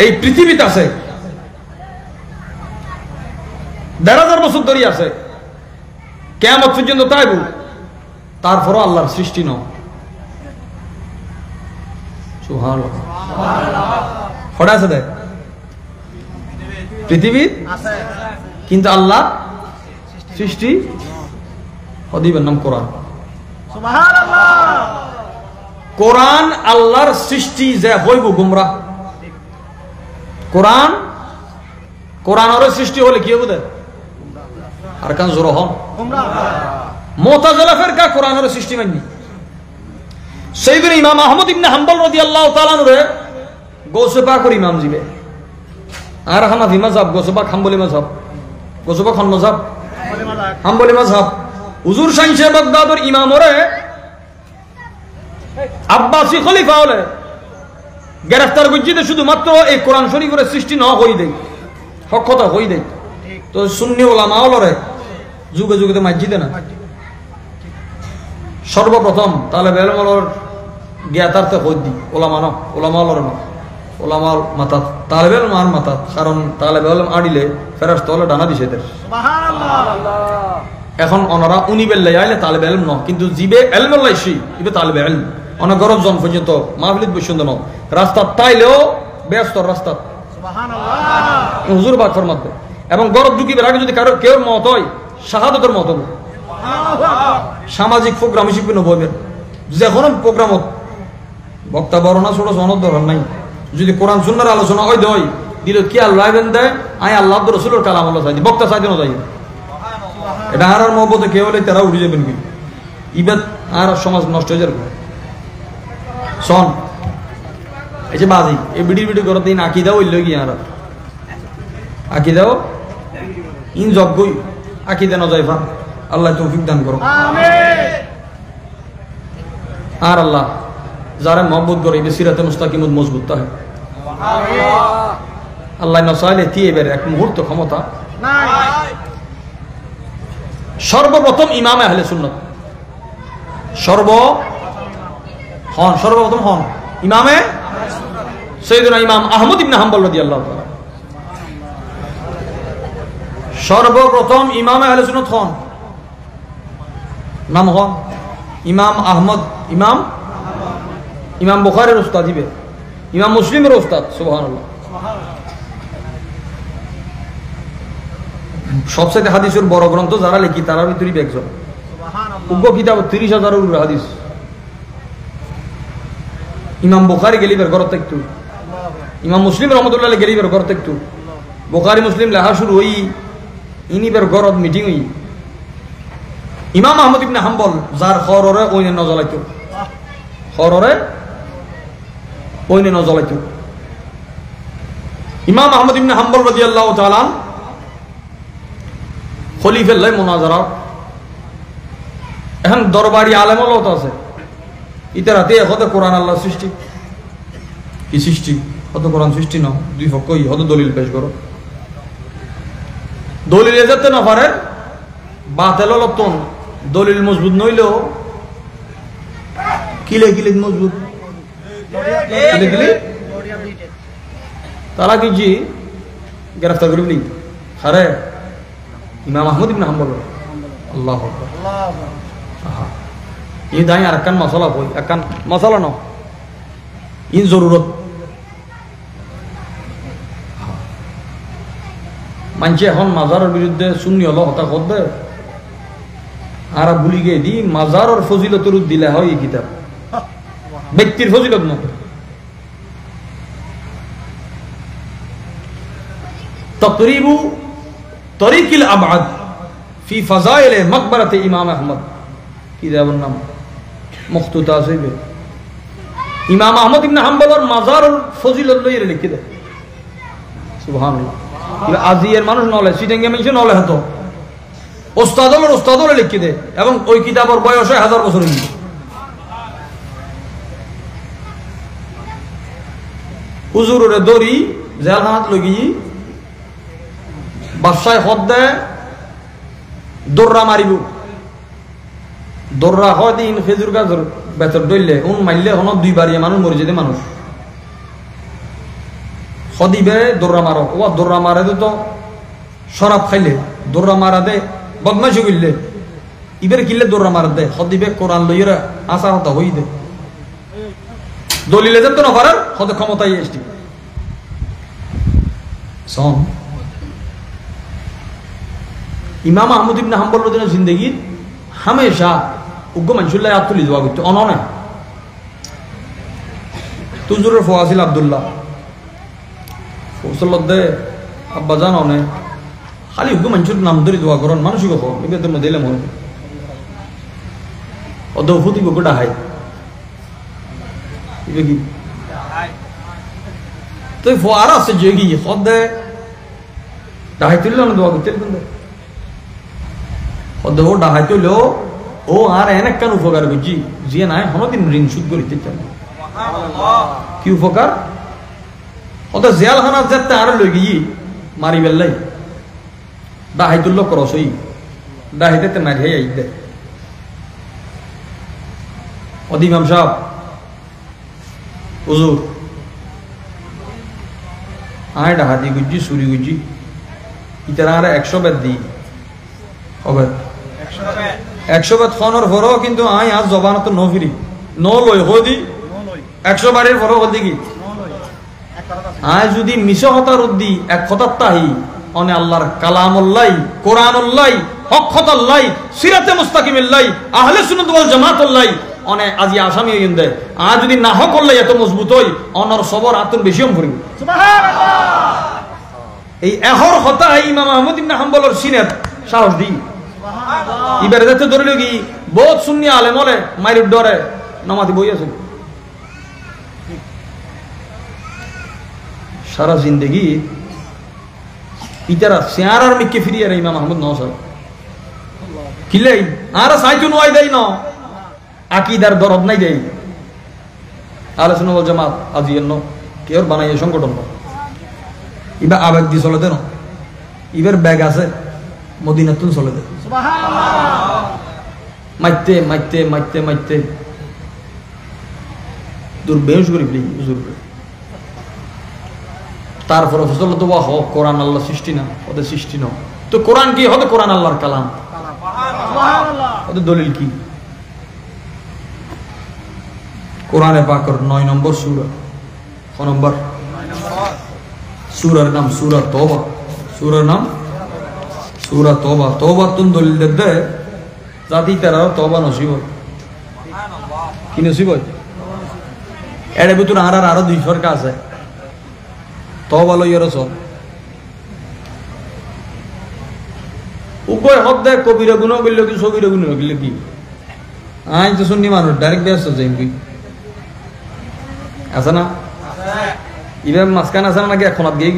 এই পৃথিবীতে আছে ১,৫০০ বছর ধরে আছে কিয়ামত পর্যন্ত তাইব তারপরও আল্লাহর সৃষ্টি ন সুবহানাল্লাহ হঠাৎ আছে দেখ পৃথিবী আছে কিন্তু আল্লাহ সৃষ্টি হদিবের নাম কোরআন সুবহানাল্লাহ কোরআন আল্লাহর সৃষ্টি যে হইব গুমরাহ কোরআনের সৃষ্টি হলে কি হবে আর কান জোর হন গুমরাহ মুতাজিলা ফিরকা কোরআনের সৃষ্টি মাননি সাইয়েদনা ইমাম আহমদ ইবনে হাম্বল রাদিয়াল্লাহু তাআলা আনহু গৌসে পাকের ইমাম জিবে আর হানাফি মাযহাব গোসবা হাম্বলি মাযহাব গোসবা কোন মাযহাব হাম্বলি মাযহাব হুজুর শাইখে বাগদাদের ইমামরে আব্বাসী খলিফা হলে গ্রেফতার করছিতে শুধুমাত্র এই কোরআন শরীফের সৃষ্টি না হই দেয় হক কথা হই দেয় তো সুন্নি ওলামা হলরে যুগে যুগে তো মসজিদে না সর্বপ্রথম তালেবে ইলমর জ্ঞাতার্থে হই দি ওলামা না ওলামা হলরে না ওলামা মাতাত তালেবে ইলম আর মাতাত কারণ তালেবে ইলম আড়িলে ফেরেশতা হলে ডানা দিছে এদের সুবহানাল্লাহ এখন ওনারা উনি বেল্লাই আইলে তালেবে ইলম না কিন্তু জিবে ইলমুল লাইশি ইবে তালেবে ইলম অনেক গরব জন পর্যন্ত মাহফিলত বসুন না রাস্তা তাইলেও ব্যস্ত রাস্তা সুবহানাল্লাহ হুজুর বাক ফরমাতে এবং গরব ঢুকিবার আগে যদি কারো কেউ মত হয় শাহাদাতের মত হবে সামাজিক প্রোগ্রাম হিসেবে নববের যে কোনো প্রোগ্রামত বক্তা বর্ণনা ছোট সনদ ধরন নাই যদি কোরআন সুন্নাহর আলোচনা হয় দেয় দিল কি আল্লাহ বেন দেয় আই আল্লাহ রাসূলের কালাম আল্লাহ চাই বক্তা চাইতে না যাই এটা আর মহব্বতে কেউ হলে তারা উড়ে যাবেন কি ইবাদ আর সমাজ নষ্ট হয়ে যাবে সন এই যে বাজি এই বিড়ি করতে দিন আকিদাও হইল কি আর আকিদাও ইন যজ্ঞই আকিদা ন যাইফা আল্লাহ তৌফিক দান করো আমিন আর আল্লাহ যারা মহব্বত করে এই সিরাতে মুস্তাকিমত মজবুত তাহে সুবহানাল্লাহ আল্লাহ না চাইলে তিয়েবের এক মুহূর্ত ক্ষমতা নাই সর্বপ্রথম ইমামে আহলে সুন্নাত সর্বপ্রথম হন ইমামে সাইয়্যিদুনা ইমাম আহমদ ইবনে হাম্বল রাদিয়াল্লাহু তাআলা সর্বপ্রথম ইমামে আহলে সুন্নাত হন নাম হন ইমাম আহমদ ইমাম বুখারীর উস্তাদ ইবে ইমাম মুসলিমের উস্তাদ সুবহানাল্লাহ সবচেয়ে হাদিসের বড় গ্রন্থ যারা লিখি তারা ভিতরেই একজন সুবহানাল্লাহ উগ্র কিতাব 30,000 এর হাদিস ইমাম বুখারী গেলিবের ঘর থেকে একটু ইমাম মুসলিম রহমতুল্লাহ আলাইহি গেলিবের ঘর থেকে একটু বুখারী মুসলিম লেখা শুরু হই ইনিবের ঘরত মিটিং হই ইমাম আহমদ ইবনে হাম্বল যার খররে ওইনে নজলাইতো খররে ওইনে নজলাইতো ইমাম আহমদ ইবনে হাম্বল রাদিয়াল্লাহু তাআলা খলিফার লাই মুনাজারা এখন দরবারি আলেম হলো তো আছে ইতারাতে হতে কোরআন আল্লাহ সৃষ্টি কি সৃষ্টি হত কোরআন সৃষ্টি না দুই পক্ষই হত দলিল পেশ করো দলিল যেতে না পারে বাতিল লতন দলিল মজবুত নইলেও কিলে কিলে মজবুত কিলে কিলে তারা কি জি গ্রেফতার করবি আরে ইমাম আহমদ ইবনে হাম্বল আল্লাহু আকবার আল্লাহু ये दाई अरकान मसाला कोई अरकान मसाला ना इन जरूरत मानचे এখন মাজারের বিরুদ্ধে সুন্নি হলো হতা করবে আর ভুলি গিয়ে দি মাজারের ফজিলতের দিলে হয় এই কিতাব ব্যক্তির ফজিলত না তকরিবু তরিকিল আবআদ ফি ফাজাইল মকবরত ইমাম আহমদ কিতাবের নাম মখতুতা আছে ইমাম আহমদ ইবনে হাম্বলের মাজারের ফজিলত লইরে লিখে দেয় সুবহানাল্লাহ আজিয়ের মানুষ নলে সিটেঙ্গে মানুষ নলে হতো ওস্তাদলে লিখে দেয় এবং ওই কিতাবের বয়স 1000 বছর হুজুরের দড়ি জেলখানাত লগি বাদশাহ হদ দেয় দৌড়া মারিব দৌড়া হয় দিন খেজুর গাছের বেতর ডইলে মারলে হন 2 বারিয়ে মানুষ মরে যেতে মানুষ সদিবে দৌড়া মারো ও দৌড়া মারে তো শরাব খাইলে দৌড়া মারা দে বদমাইশি করলে ইবের কিনলে দৌড়া মারা দে সদিবে কোরআন লইরা আসা হতা হই দে দলিলে যেত না পারার হতে ক্ষমতাই এসটি সন ইমাম আহমদ ইবনে হাম্বল রাদিয়াল্লাহু জিন্দেগি হামেশা উগ্র মানুষুল্লাহ ইয়াদ তুলি দোয়া করতে অননে তুজুরের ফওয়াজিল আব্দুল্লাহ ফসলদে আব্বা জান অনে খালি উগ্র মানুষের নাম ধরে দোয়া করেন মানুষই কখন এবার তোর দিলে মনে অদৌফুতি গোটা হাই এবার কি তো ফোয়ারা আছে যে কি সদে ডাহাই তুললো না দোয়া করতে কিন্তু ও ডাহাই তুললো ও আর এন একখান উপকার বুঝি যে নাই হনদিন ঋণ সুদ করিতে চান কি উপকার ও তো জেলখানা যেতে আর লই গিয়ে মারি বেললাই ডাহাই তুললো করসই ডাহাইতে মারি আই দে ইমাম সাহেব হুজুর আয় ডাহাতি গুজি চুরি গুজি ইতারা আর 100 বেদ দিই হবে 100 বেদ খনর ভরো কিন্তু আয় আজ জবানত ন ফিরি ন লই হদি 100 বারের ভরো হদি কি আয় যদি মিশো হতার উদ্দি এক হতার তাহি অনে আল্লাহর কালামুল্লাহ কোরআনুল্লাহ হক হতাল্লাহ সিরাতে মুস্তাকিমিল্লাহ আহলে সুন্নাত ওয়াল জামাতুল্লাহ অনে আজি আসামি হইন দে আ যদি না হক করলে এত মজবুত হই অনর সবর আতুন বেশি হম করিব সুবহানাল্লাহ এই এহর কথা ইমাম আহমদ ইবনে হাম্বলের সিনেত সাহস দি সুবহানাল্লাহ ইবারে যেতে ধরিল কি বহুত সুন্নি আলেম হলে মাইরুর ডরে নামাজি বই আছে সারা জিন্দেগি ইতারা সিয়ারার মিকে ফিরিয়ে ইমাম আহমদ নওসাদ কিলাই আর সাইতুন ওয়াই দেই না আকিদার দরদ নাই দেই আহলে সুন্নাত ওয়াল জামাত আজি এন্ন কেউ বানাই সংগঠন ইবা আবেগ দি চলে দেন ইবার ব্যাগ আছে মদিনাতুন চলে দে সুবহানাল্লাহ মাইতে মাইতে মাইতে মাইতে দূর বেহুশ করি প্লিজ হুজুর তারপর ফসল তো ওয়া হক কোরআন আল্লাহ সৃষ্টি না ওদের সৃষ্টি না তো কোরআন কি হবে কোরআন আল্লাহর কালাম সুবহানাল্লাহ ওদের দলিল কি কোরআনে পাকের 9 নম্বর সূরা কোন নম্বর সূরার নাম সূরা তওবা সূরার নাম সূরা তওবা তওবা তুন দলিল দে জাতি তারা তওবা নসিব সুবহানাল্লাহ কি নসিব এর ভিতর আরো দুই ফরকা আছে তওবা লইয়ার সব উভয় হদ দেয় কবিরা গুনাহ করলে কি সগীরা গুনাহ করলে কি আই তো শুনি মানুষ ডাইরেক্ট ব্যস্ত যাই কি আছে না ইমাম মাসকান আছে না নাকি এখন আপ গিয়ে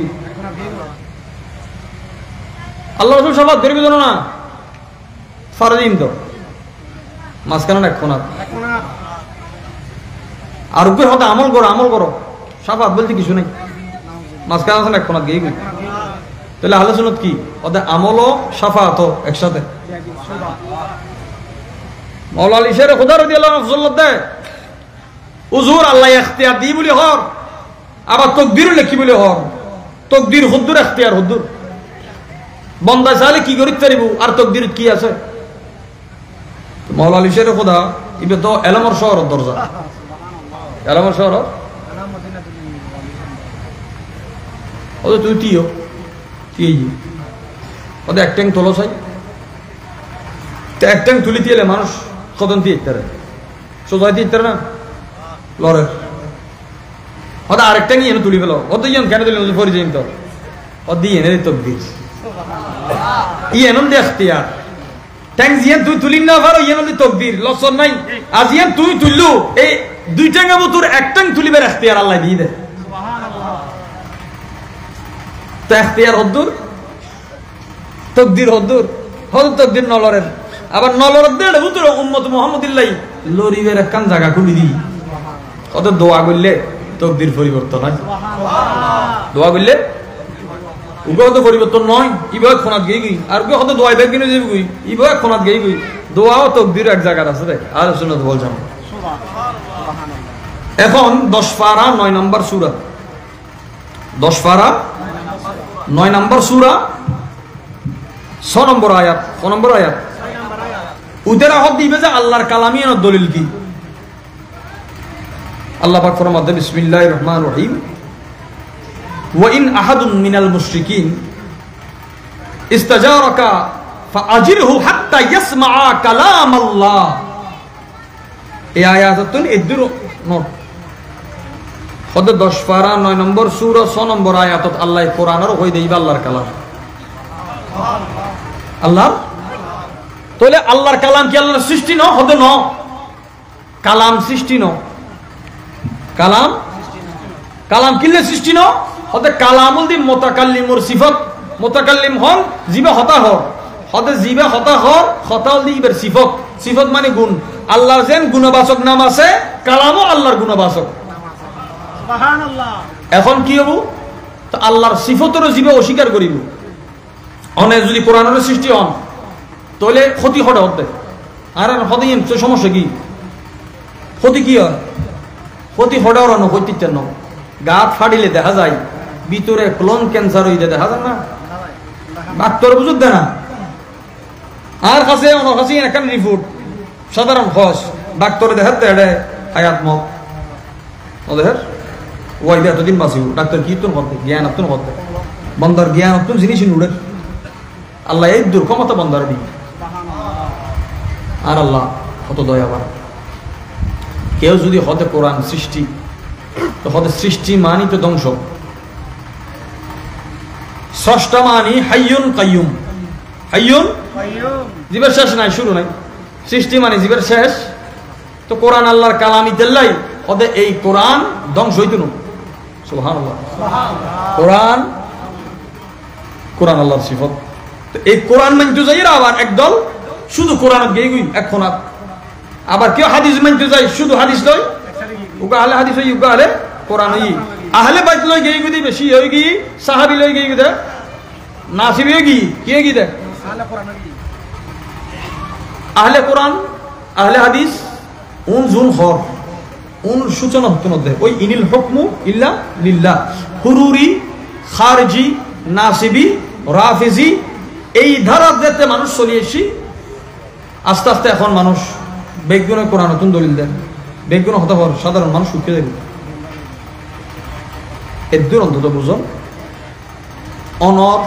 আল্লাহ রাসূল সাল্লাল্লাহু আলাইহি ওয়াসাল্লাম না ফারদিন তো মাসকান এখন আর উপর হতে আমল করো সাফাত বলতে কিছু নাই মাসকান আছে না এখন আপ গিয়ে তাহলে আহলে সুন্নাত কি ওদের আমল ও শাফাত একসাথে মাওলানা আলী শের খুদা রাদিয়াল্লাহু আনহু ফজলত দেয় হুজুর আল্লাহ ইখতিয়ার দি বলি হর আবার তাকদীর লিখি বলি হর তাকদীর হুদ্দুর ইখতিয়ার হুদ্দুর বান্দা চাইলে কি করিতে পারিব আর তাকদীর কি আছে মাওলানা আলী শের খুদা ইবে তো এলমর শহর দরজা এলমর শহর ও তুই তিও ওদের এক ট্যাং তোলো চাই এক ট্যাং তুলি দিয়ে মানুষ কদন দিয়ে ইত্যারে সোজাই দিয়ে ইত্যারে না লড়ের ওদের আরেক ট্যাং ইয়ে তুলি পেল ও তো ইয়ে কেন দিলেন ফরি যাই তো ও দিয়ে এনে দিত ইয়ে এনম দেখতিয়ার ট্যাং জিয়ে তুই তুলি না পারো ইয়ে নদী তকদির লসন নাই আজ ইয়ে তুই তুললু এই দুই ট্যাঙ্গা তোর এক ট্যাং তুলিবে এখতিয়ার আল্লাহ দিয়ে দেয় তো এখতিয়ার হদ্দুর তকদির হদ্দুর হদ তকদির নলরের আবার নলরের দেড় হুতুর উম্মত মুহাম্মদিল্লাহ লরিবের একখান জায়গা খুলি দি কত দোয়া করলে তকদির পরিবর্তন হয় দোয়া করলে উগত পরিবর্তন নয় ইবাক খনাত গই গই আর কে কত দোয়া বেগ কিনে যাবি গই ইবাক খনাত গই গই দোয়াও তকদির এক জায়গা আছে রে আর সুন্নাত বলছাম এখন 10 পারা 9 নম্বর সূরা 10 পারা 9 নম্বর সূরা 6 নম্বর আয়াত 6 নম্বর আয়াত উদের হক দিবে যে আল্লাহর কালামী এর দলিল কি আল্লাহ পাক ফরমাতে বিসমিল্লাহির রহমানির রহিম ওয়া ইন আহাদুন মিনাল মুশরিকিন ইস্তাজারাকা ফাআজিরহু হাত্তা ইয়াসমাআ কালাম আল্লাহ এই আয়াততুন ইদুর নোট কত 10 পারা 9 নম্বর সূরা 6 নম্বর আয়াতত আল্লাহ কোরআনের কই দেইবা আল্লাহর কালাম আল্লাহ তাহলে আল্লাহর কালাম কি আল্লাহর সৃষ্টি ন হদ ন কালাম সৃষ্টি ন কালাম কালাম কিলে সৃষ্টি ন হতে কালামুল দি মুতাকাল্লিমুর সিফাত মুতাকাল্লিম হন জিবে হতা হর হতে জিবে হতা হর হতা হল ইবের সিফত সিফত মানে গুণ আল্লাহর যেন গুণবাচক নাম আছে কালামও আল্লাহর গুণবাচক সুবহানাল্লাহ এখন কি হবো তো আল্লাহর সিফতেরও জিবে অস্বীকার করিব অনে যদি কোরআনের সৃষ্টি হন তাহলে ক্ষতি হঠাৎ হতে আর হতে সমস্যা কি ক্ষতি কি হয় ক্ষতি হঠাৎ রানো হইতে ন গাত ফাটিলে দেখা যায় ভিতরে ক্লোন ক্যান্সার হইতে দেখা যায় না ডাক্তার বুঝুক দেয় না আর কাছে অন্য কাছে এখানে রিপোর্ট সাধারণ খস ডাক্তারে দেখাতে এটা হায়াত মত ওদের ওয়াইদে এতদিন বাঁচিব ডাক্তার কি তোর করতে জ্ঞান আপন করতে বন্দার জ্ঞান আপন জিনিস উড়ে আল্লাহ এই দুর্ক্ষমতা বন্দার দিই আর আল্লাহ কত দয়াবান কেউ যদি হতে কোরআন সৃষ্টি তো হতে সৃষ্টি মানি তো ধ্বংস স্রষ্টা মানি হাইয়ুন কাইয়ুম হাইয়ুন জীবের শেষ নাই শুরু নাই সৃষ্টি মানে জীবের শেষ তো কোরআন আল্লাহর কালামি দেল্লাই হতে এই কোরআন ধ্বংস হইত না সুবহানাল্লাহ কোরআন কোরআন আল্লাহর সিফত তো এই কোরআন মানতে যাই আবার একদল শুধু কোরআন গেই গুই এখন আবার কেউ হাদিস মানতে যায় শুধু হাদিস লয় উগা আলে হাদিস হই উগা আলে কোরআন হই আহলে বাইত লয় গেই গুদি বেশি হই গি সাহাবী লয় গেই গুদে নাসিবি হই গি কি গি দে আহলে কোরআন আহলে হাদিস উন জুন হর উন সূচনা হতে মধ্যে ওই ইনিল হুকমু ইল্লা লিল্লাহ হুরুরি খারজি নাসিবি রাফিজি এই ধারা যেতে মানুষ চলিয়েছি আস্তে আস্তে এখন মানুষ বেগুনে কোরআন নতুন দলিল দেন বেগুন হতে হওয়ার সাধারণ মানুষ উঠে দেবে এর দূর অন্তত বুঝুন অনর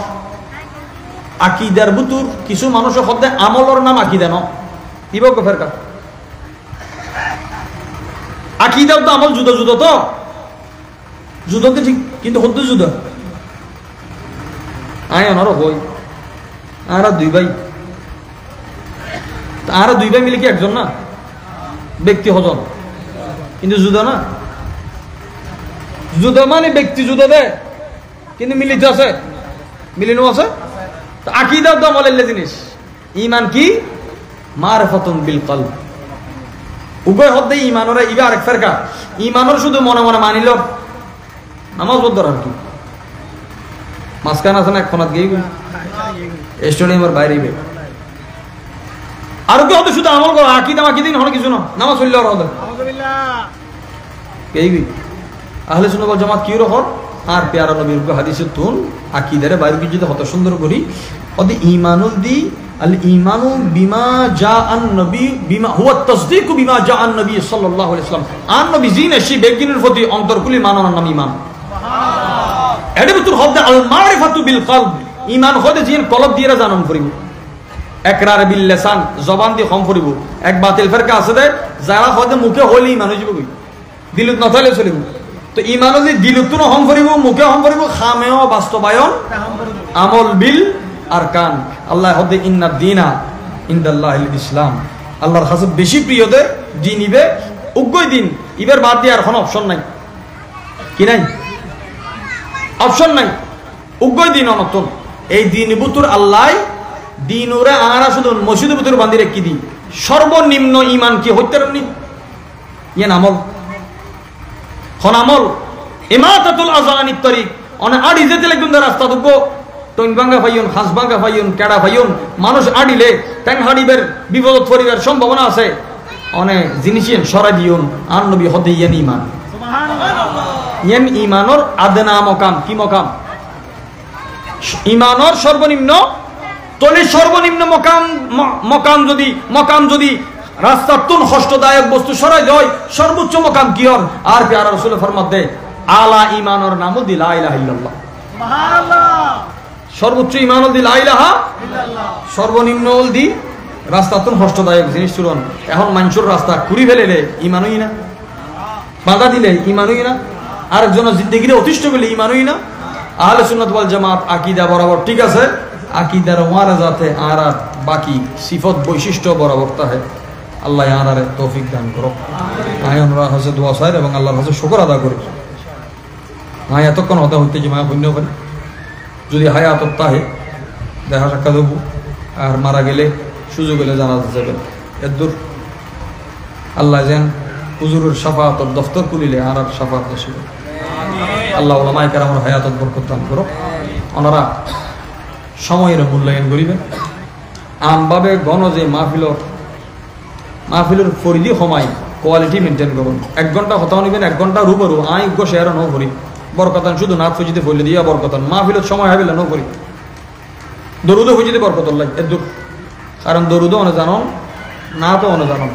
আকিদার বুতুর কিছু মানুষের হতে আমলর নাম আকিদা ন ইবক ফেরকা আকিদাও তো আমল জুদা জুদা তো জুদোতে ঠিক কিন্তু হতে জুদা আয় অনারও হই আর দুই ভাই আর দুই ভাই মিলে কি একজন না ব্যক্তি হজন কিন্তু জুদা না জুদা মানে ব্যক্তি জুদা দে কিন্তু মিলিত আছে মিলিনও আছে আকিদাও তো আমলের জিনিস ইমান কি মারফাতুন বিল কলব উভয় হতে ইমানর ইবা আরেক ফেরকা ইমানর শুধু মনে মনে মানিল নামাজ বদর আর কি মাঝখান আছে না এখন গিয়ে স্টেডিয়ামের বাইরে আর কি হতে শুধু আমল করো আকিদা মাকিদিন হলো কিছু না নামাজ পড়লে আর হতে আহলে সুন্নাত ওয়াল জামাত কি রকম আর প্যারা নবীর হাদিসে তুন আকিদারে বাইরে কি যদি হত সুন্দর করি ওদি ঈমানুল দি আল ঈমানু বিমা জাআন নবী বিমা হুয়া তাসদীকু বিমা জাআন নবী সাল্লাল্লাহু আলাইহি ওয়াসাল্লাম আন নবী জিনে সেই বেগিনের প্রতি অন্তরকুলি মাননার নাম ঈমান সুবহানাল্লাহ এডে ভিতর হতে আল মারিফাতু বিল কলব ঈমান হতে জিন কলব দিয়ে জানান করিব একরার বিল লিসান জবান দিয়ে কম করিব এক বাতিল ফেরকা আছে দে যারা হতে মুখে হলি ঈমান হইব কই দিলত না তাহলে চলিব তো ঈমান যদি দিলত না হম করিব মুখে হম করিব খামেও বাস্তবায়ন আমল বিল আরকান আল্লাহ হতে ইন্না দিনা ইনদাল্লাহিল ইসলাম আল্লাহর কাছে বেশি প্রিয়দের দিন ইবে উগ্গই দিন ইবের বাদ দিয়ে আর কোনো অপশন নাই কি নাই অপশন নাই উগ্গই দিন অনতন এই দিন বুতুর আল্লাহ দিন ওরে আরা শুধু মসজিদের ভিতরে বান্ধি রেখে দিই সর্বনিম্ন ঈমান কি হইতে রানি ইয়ান আমল হন আমল ইমাতাতুল আযানিত তরিক অনে আড়ি যেতে লাগুন রাস্তা দুগো টইন ভাঙ্গা ভাইয়ন হাঁস ভাঙ্গা ভাইয়ন কেডা ভাইয়ন মানুষ আড়িলে ট্যাং হাড়িবের বিপদ পরিবার সম্ভাবনা আছে অনেক জিনিসের সরাই দিয়ন আর নবী হতে ইয়ান ঈমান সুবহানাল্লাহ ইয়ান ঈমানর আদনা মকাম কি মকাম ঈমানর সর্বনিম্ন তলে সর্বনিম্ন মকাম যদি রাস্তার তুন কষ্টদায়ক বস্তু সরাই যায় সর্বোচ্চ মকাম কি হন আর প্যারা রাসূল ফরমাত দে আলা ঈমানর নাম দি লা ইলাহা ইল্লাল্লাহ সুবহানাল্লাহ সর্বোচ্চ ঈমান দি লা ইলাহা ইল্লাল্লাহ সর্বনিম্ন দি রাস্তা তুন কষ্টদায়ক জিনিস চুরন এখন মানুষের রাস্তা কুড়ি ফেলেলে ঈমানই না বাধা দিলে ঈমানই না আরেকজন জিন্দেগিতে অতিষ্ঠ করলে ঈমানই না আহলে সুন্নাত ওয়াল জামাত আকীদা বরাবর ঠিক আছে আকিদার ওয়ারা যাতে আর বাকি সিফত বৈশিষ্ট্য বরাবর তাহে আল্লাহ আনারে তৌফিক দান করো আমিন আমরা হাসে দোয়া চাই এবং আল্লাহর কাছে শুকর আদা করি এতক্ষণ হতে হইতে যে মায়া পুণ্য করি যদি হায়াতত তাহে দেখা সাক্ষাৎ হবো, আর মারা গেলে সুযোগ হলে জানাজা যাবেন। এর দূর আল্লাহ যেন হুজুরের শাফাআতর দফতর খুলিলে আর শাফাআত নসিব। আল্লাহ ওলামায়ে কেরামের হায়াতত বরকত দান করো। ওনারা সময়ের মূল্যায়ন করিবেন। আমভাবে গণ যে মাহফিলের ফরিদি সময় কোয়ালিটি মেনটেন করুন। 1 ঘন্টা হতাও নিবেন, 1 ঘন্টা রুবরু আই শেয়ার নো করি বরকতান শুধু নাথ ফজিতে বলে দিয়া বরকতান মাহফিলের সময় হবে নো করি দরুদও ফজিতে বরকত লাই এর দূর। কারণ দরুদও অনে জানন না তো অনে জানন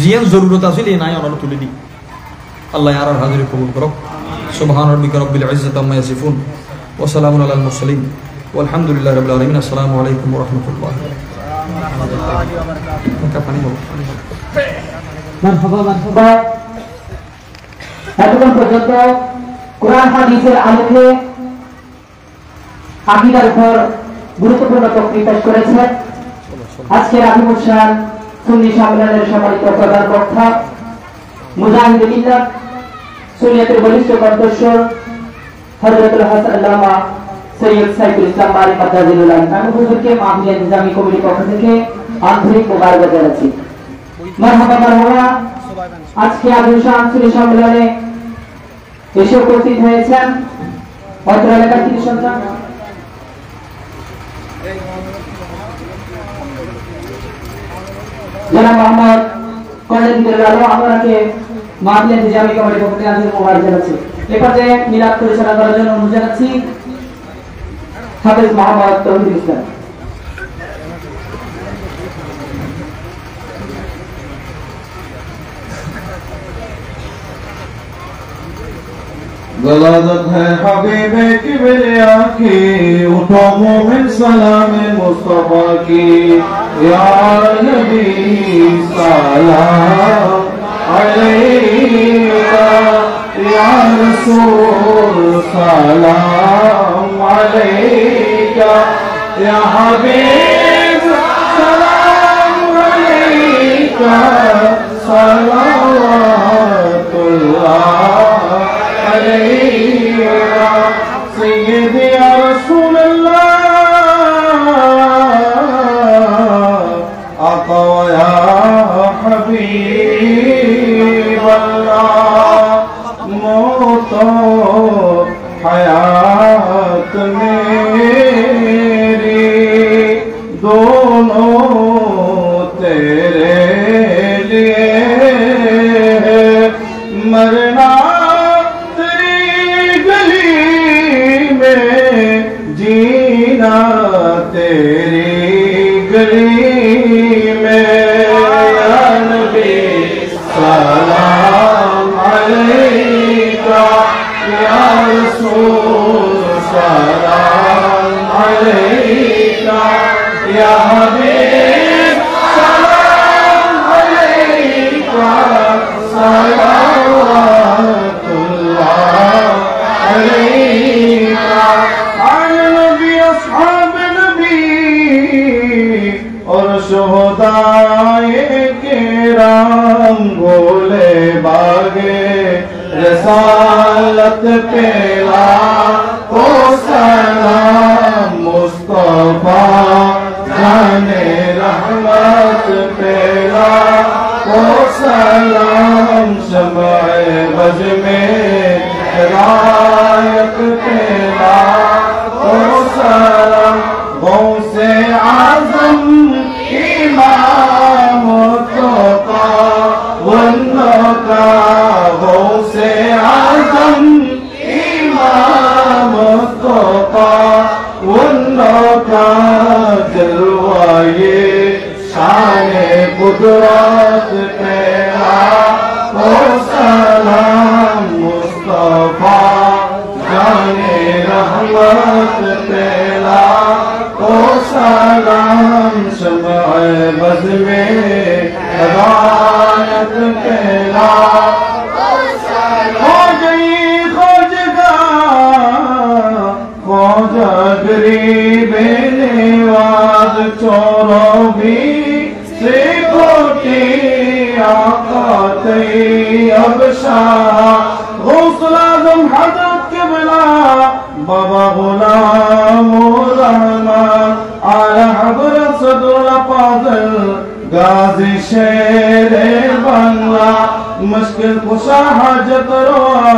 জিয়ান জরুরত আসলে নাই অনার তুলে দিই। আল্লাহ আর হাজির কবুল করো। সুবহান রাব্বিকা রব্বিল ইজ্জাতি আম্মা ইয়াসিফুন ওয়া সালামুন আলাল মুরসালিন ওয়ালহামদুলিল্লাহি রাব্বিল আলামিন। আসসালামু আলাইকুম ওয়া রাহমাতুল্লাহি ওয়া বারাকাতুহু। মারহাবা মারহাবা। এতক্ষণ পর্যন্ত কোরআন হাদিসের আলোকে আকীদার উপর গুরুত্বপূর্ণ বক্তব্য পেশ করেছেন আজকের আকিমুল শান সুন্নি সম্মেলনের সম্মানিত প্রধান বক্তা মুজাহিদুল ইল্লাহ সুন্নিয়তের বলিষ্ঠ কণ্ঠস্বর হযরতুল হাসান আল্লামা সৈয়দ সাইফুল ইসলাম বারী মাদ্দাজিলুল আলিম হুজুরকে মাহফিল ইনতিজামি কমিটির পক্ষ থেকে আন্তরিক মোবারকবাদ জানাচ্ছি। মারহাবা মারহাবা। আজকে আকিমুল শান সুন্নি সম্মেলনে এসে উপস্থিত হয়েছেন অত্র এলাকার কৃতি সন্তান জনাব মোহাম্মদ কলেজ বিদ্যালয় আপনাকে মাহফিল ইনতিজামি কমিটির পক্ষ থেকে আন্তরিক মোবারকবাদ জানাচ্ছি। এ পর্যায়ে মিলাদ পরিচালনা করার জন্য অনুরোধ জানাচ্ছি হাফেজ মোহাম্মদ তৌহিদুল ইসলাম। गलादत है हबीबे किबरिया की, उठो मोमिन सलाम मुस्तफा की। या नबी सलाम अलैका, या रसूल सलाम अलैका, या हबीब सलाम अलैका, सलावतुल्लाह अलैका, सय्यदी या रसूल अल्लाह, आका व या हबीब अल्लाह। मौतो हयात मेरी दोनों तेरे लिए है, मरना जीना तेरी गली में। या नबी सलाम अलैका, या रसूल सलाम अलैका, या हबीब सलाम अलैका, सलावतुल्लाह अलैका। और शुहदाए किराम भोले बागे रसालत पेला को सलाम मुस्तफा जाने रहमत पेला को सलाम शमाए बज में रायत पेला को सलाम गौसे आज़म इमाम तोका वन्नका, गौसे आज़म इमाम तोका वन्नका, जलवाए शाने कुदरत तेरा को सलाम मुस्तफा जाने रहमत तेरा को सलाम शमाए बज़ में हदायत तेरा हो गई खोजगा खोजा गरीब नेवाज चोरों भी से कोटी आका तैयब शाह गौसुल आज़म हज़रत क़िबला बाबा हज़रत सदरुल्लाह फाज़िल गाज़ी शेरे बांग्ला मुश्किल कुशा हाजत रोआ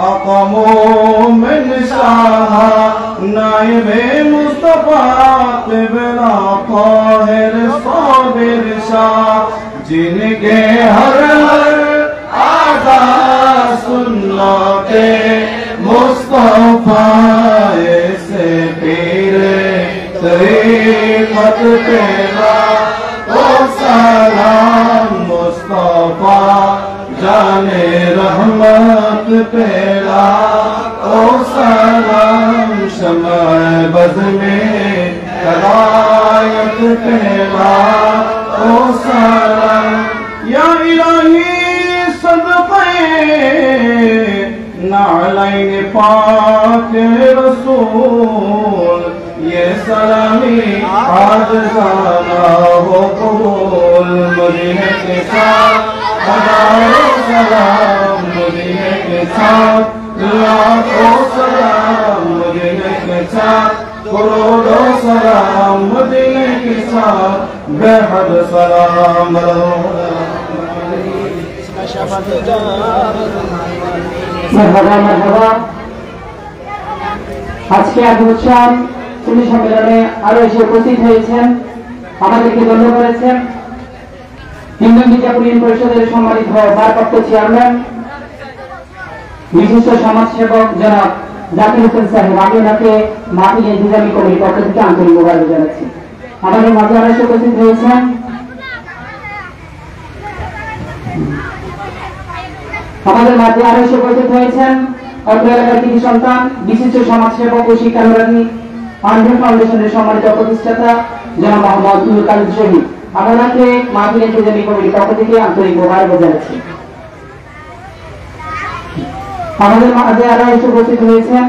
आका मोमिन शाह नाइबे मुस्तफा क़िबला ताहिर साबिर शाह जिनके हर आज़ा सुन्नते मुस्तफा से पीरे तरीक़त तेरा ओ सलाम मुस्तफा जाने रहमत पेला ओ सलाम शम्अ बज़ में हिदायत पेला ओ सलाम या इलाही सदक़े नालैन पाक रसूल ये सलामी आज जाना हो कबूल मदीने के साथ हजारों सलाम मदीने के साथ लाखों सलाम मदीने के साथ करोड़ों सलाम मदीने के साथ बेहद सलाम मरहबा मरहबा আজকে আজকে সুন্নি সম্মেলনে আরো এসে উপস্থিত হয়েছেন আমাদেরকে ধন্য করেছেন হিন্দু মির্জাপুর ইউনিয়ন পরিষদের সম্মানিত ভারপ্রাপ্ত চেয়ারম্যান বিশিষ্ট সমাজসেবক জনাব জাকির হোসেন সাহেব আমি ওনাকে মাহফিল ইন্তেজামি কমিটির পক্ষ থেকে আন্তরিক মোবারক জানাচ্ছি আমাদের মাঝে আরো এসে উপস্থিত হয়েছেন অত্র এলাকার কৃতি সন্তান বিশিষ্ট সমাজসেবক ও শিক্ষানুরাগী আনন্দ ফাউন্ডেশনের সম্মানিত প্রতিষ্ঠাতা জনাব মোহাম্মদ নুরুল কাদির শহীদ আমাদেরকে মাহফিল ইন্তেজামি কমিটির পক্ষ থেকে আন্তরিক মোবারক জানাচ্ছি আমাদের মাঝে আরো এসে উপস্থিত হয়েছেন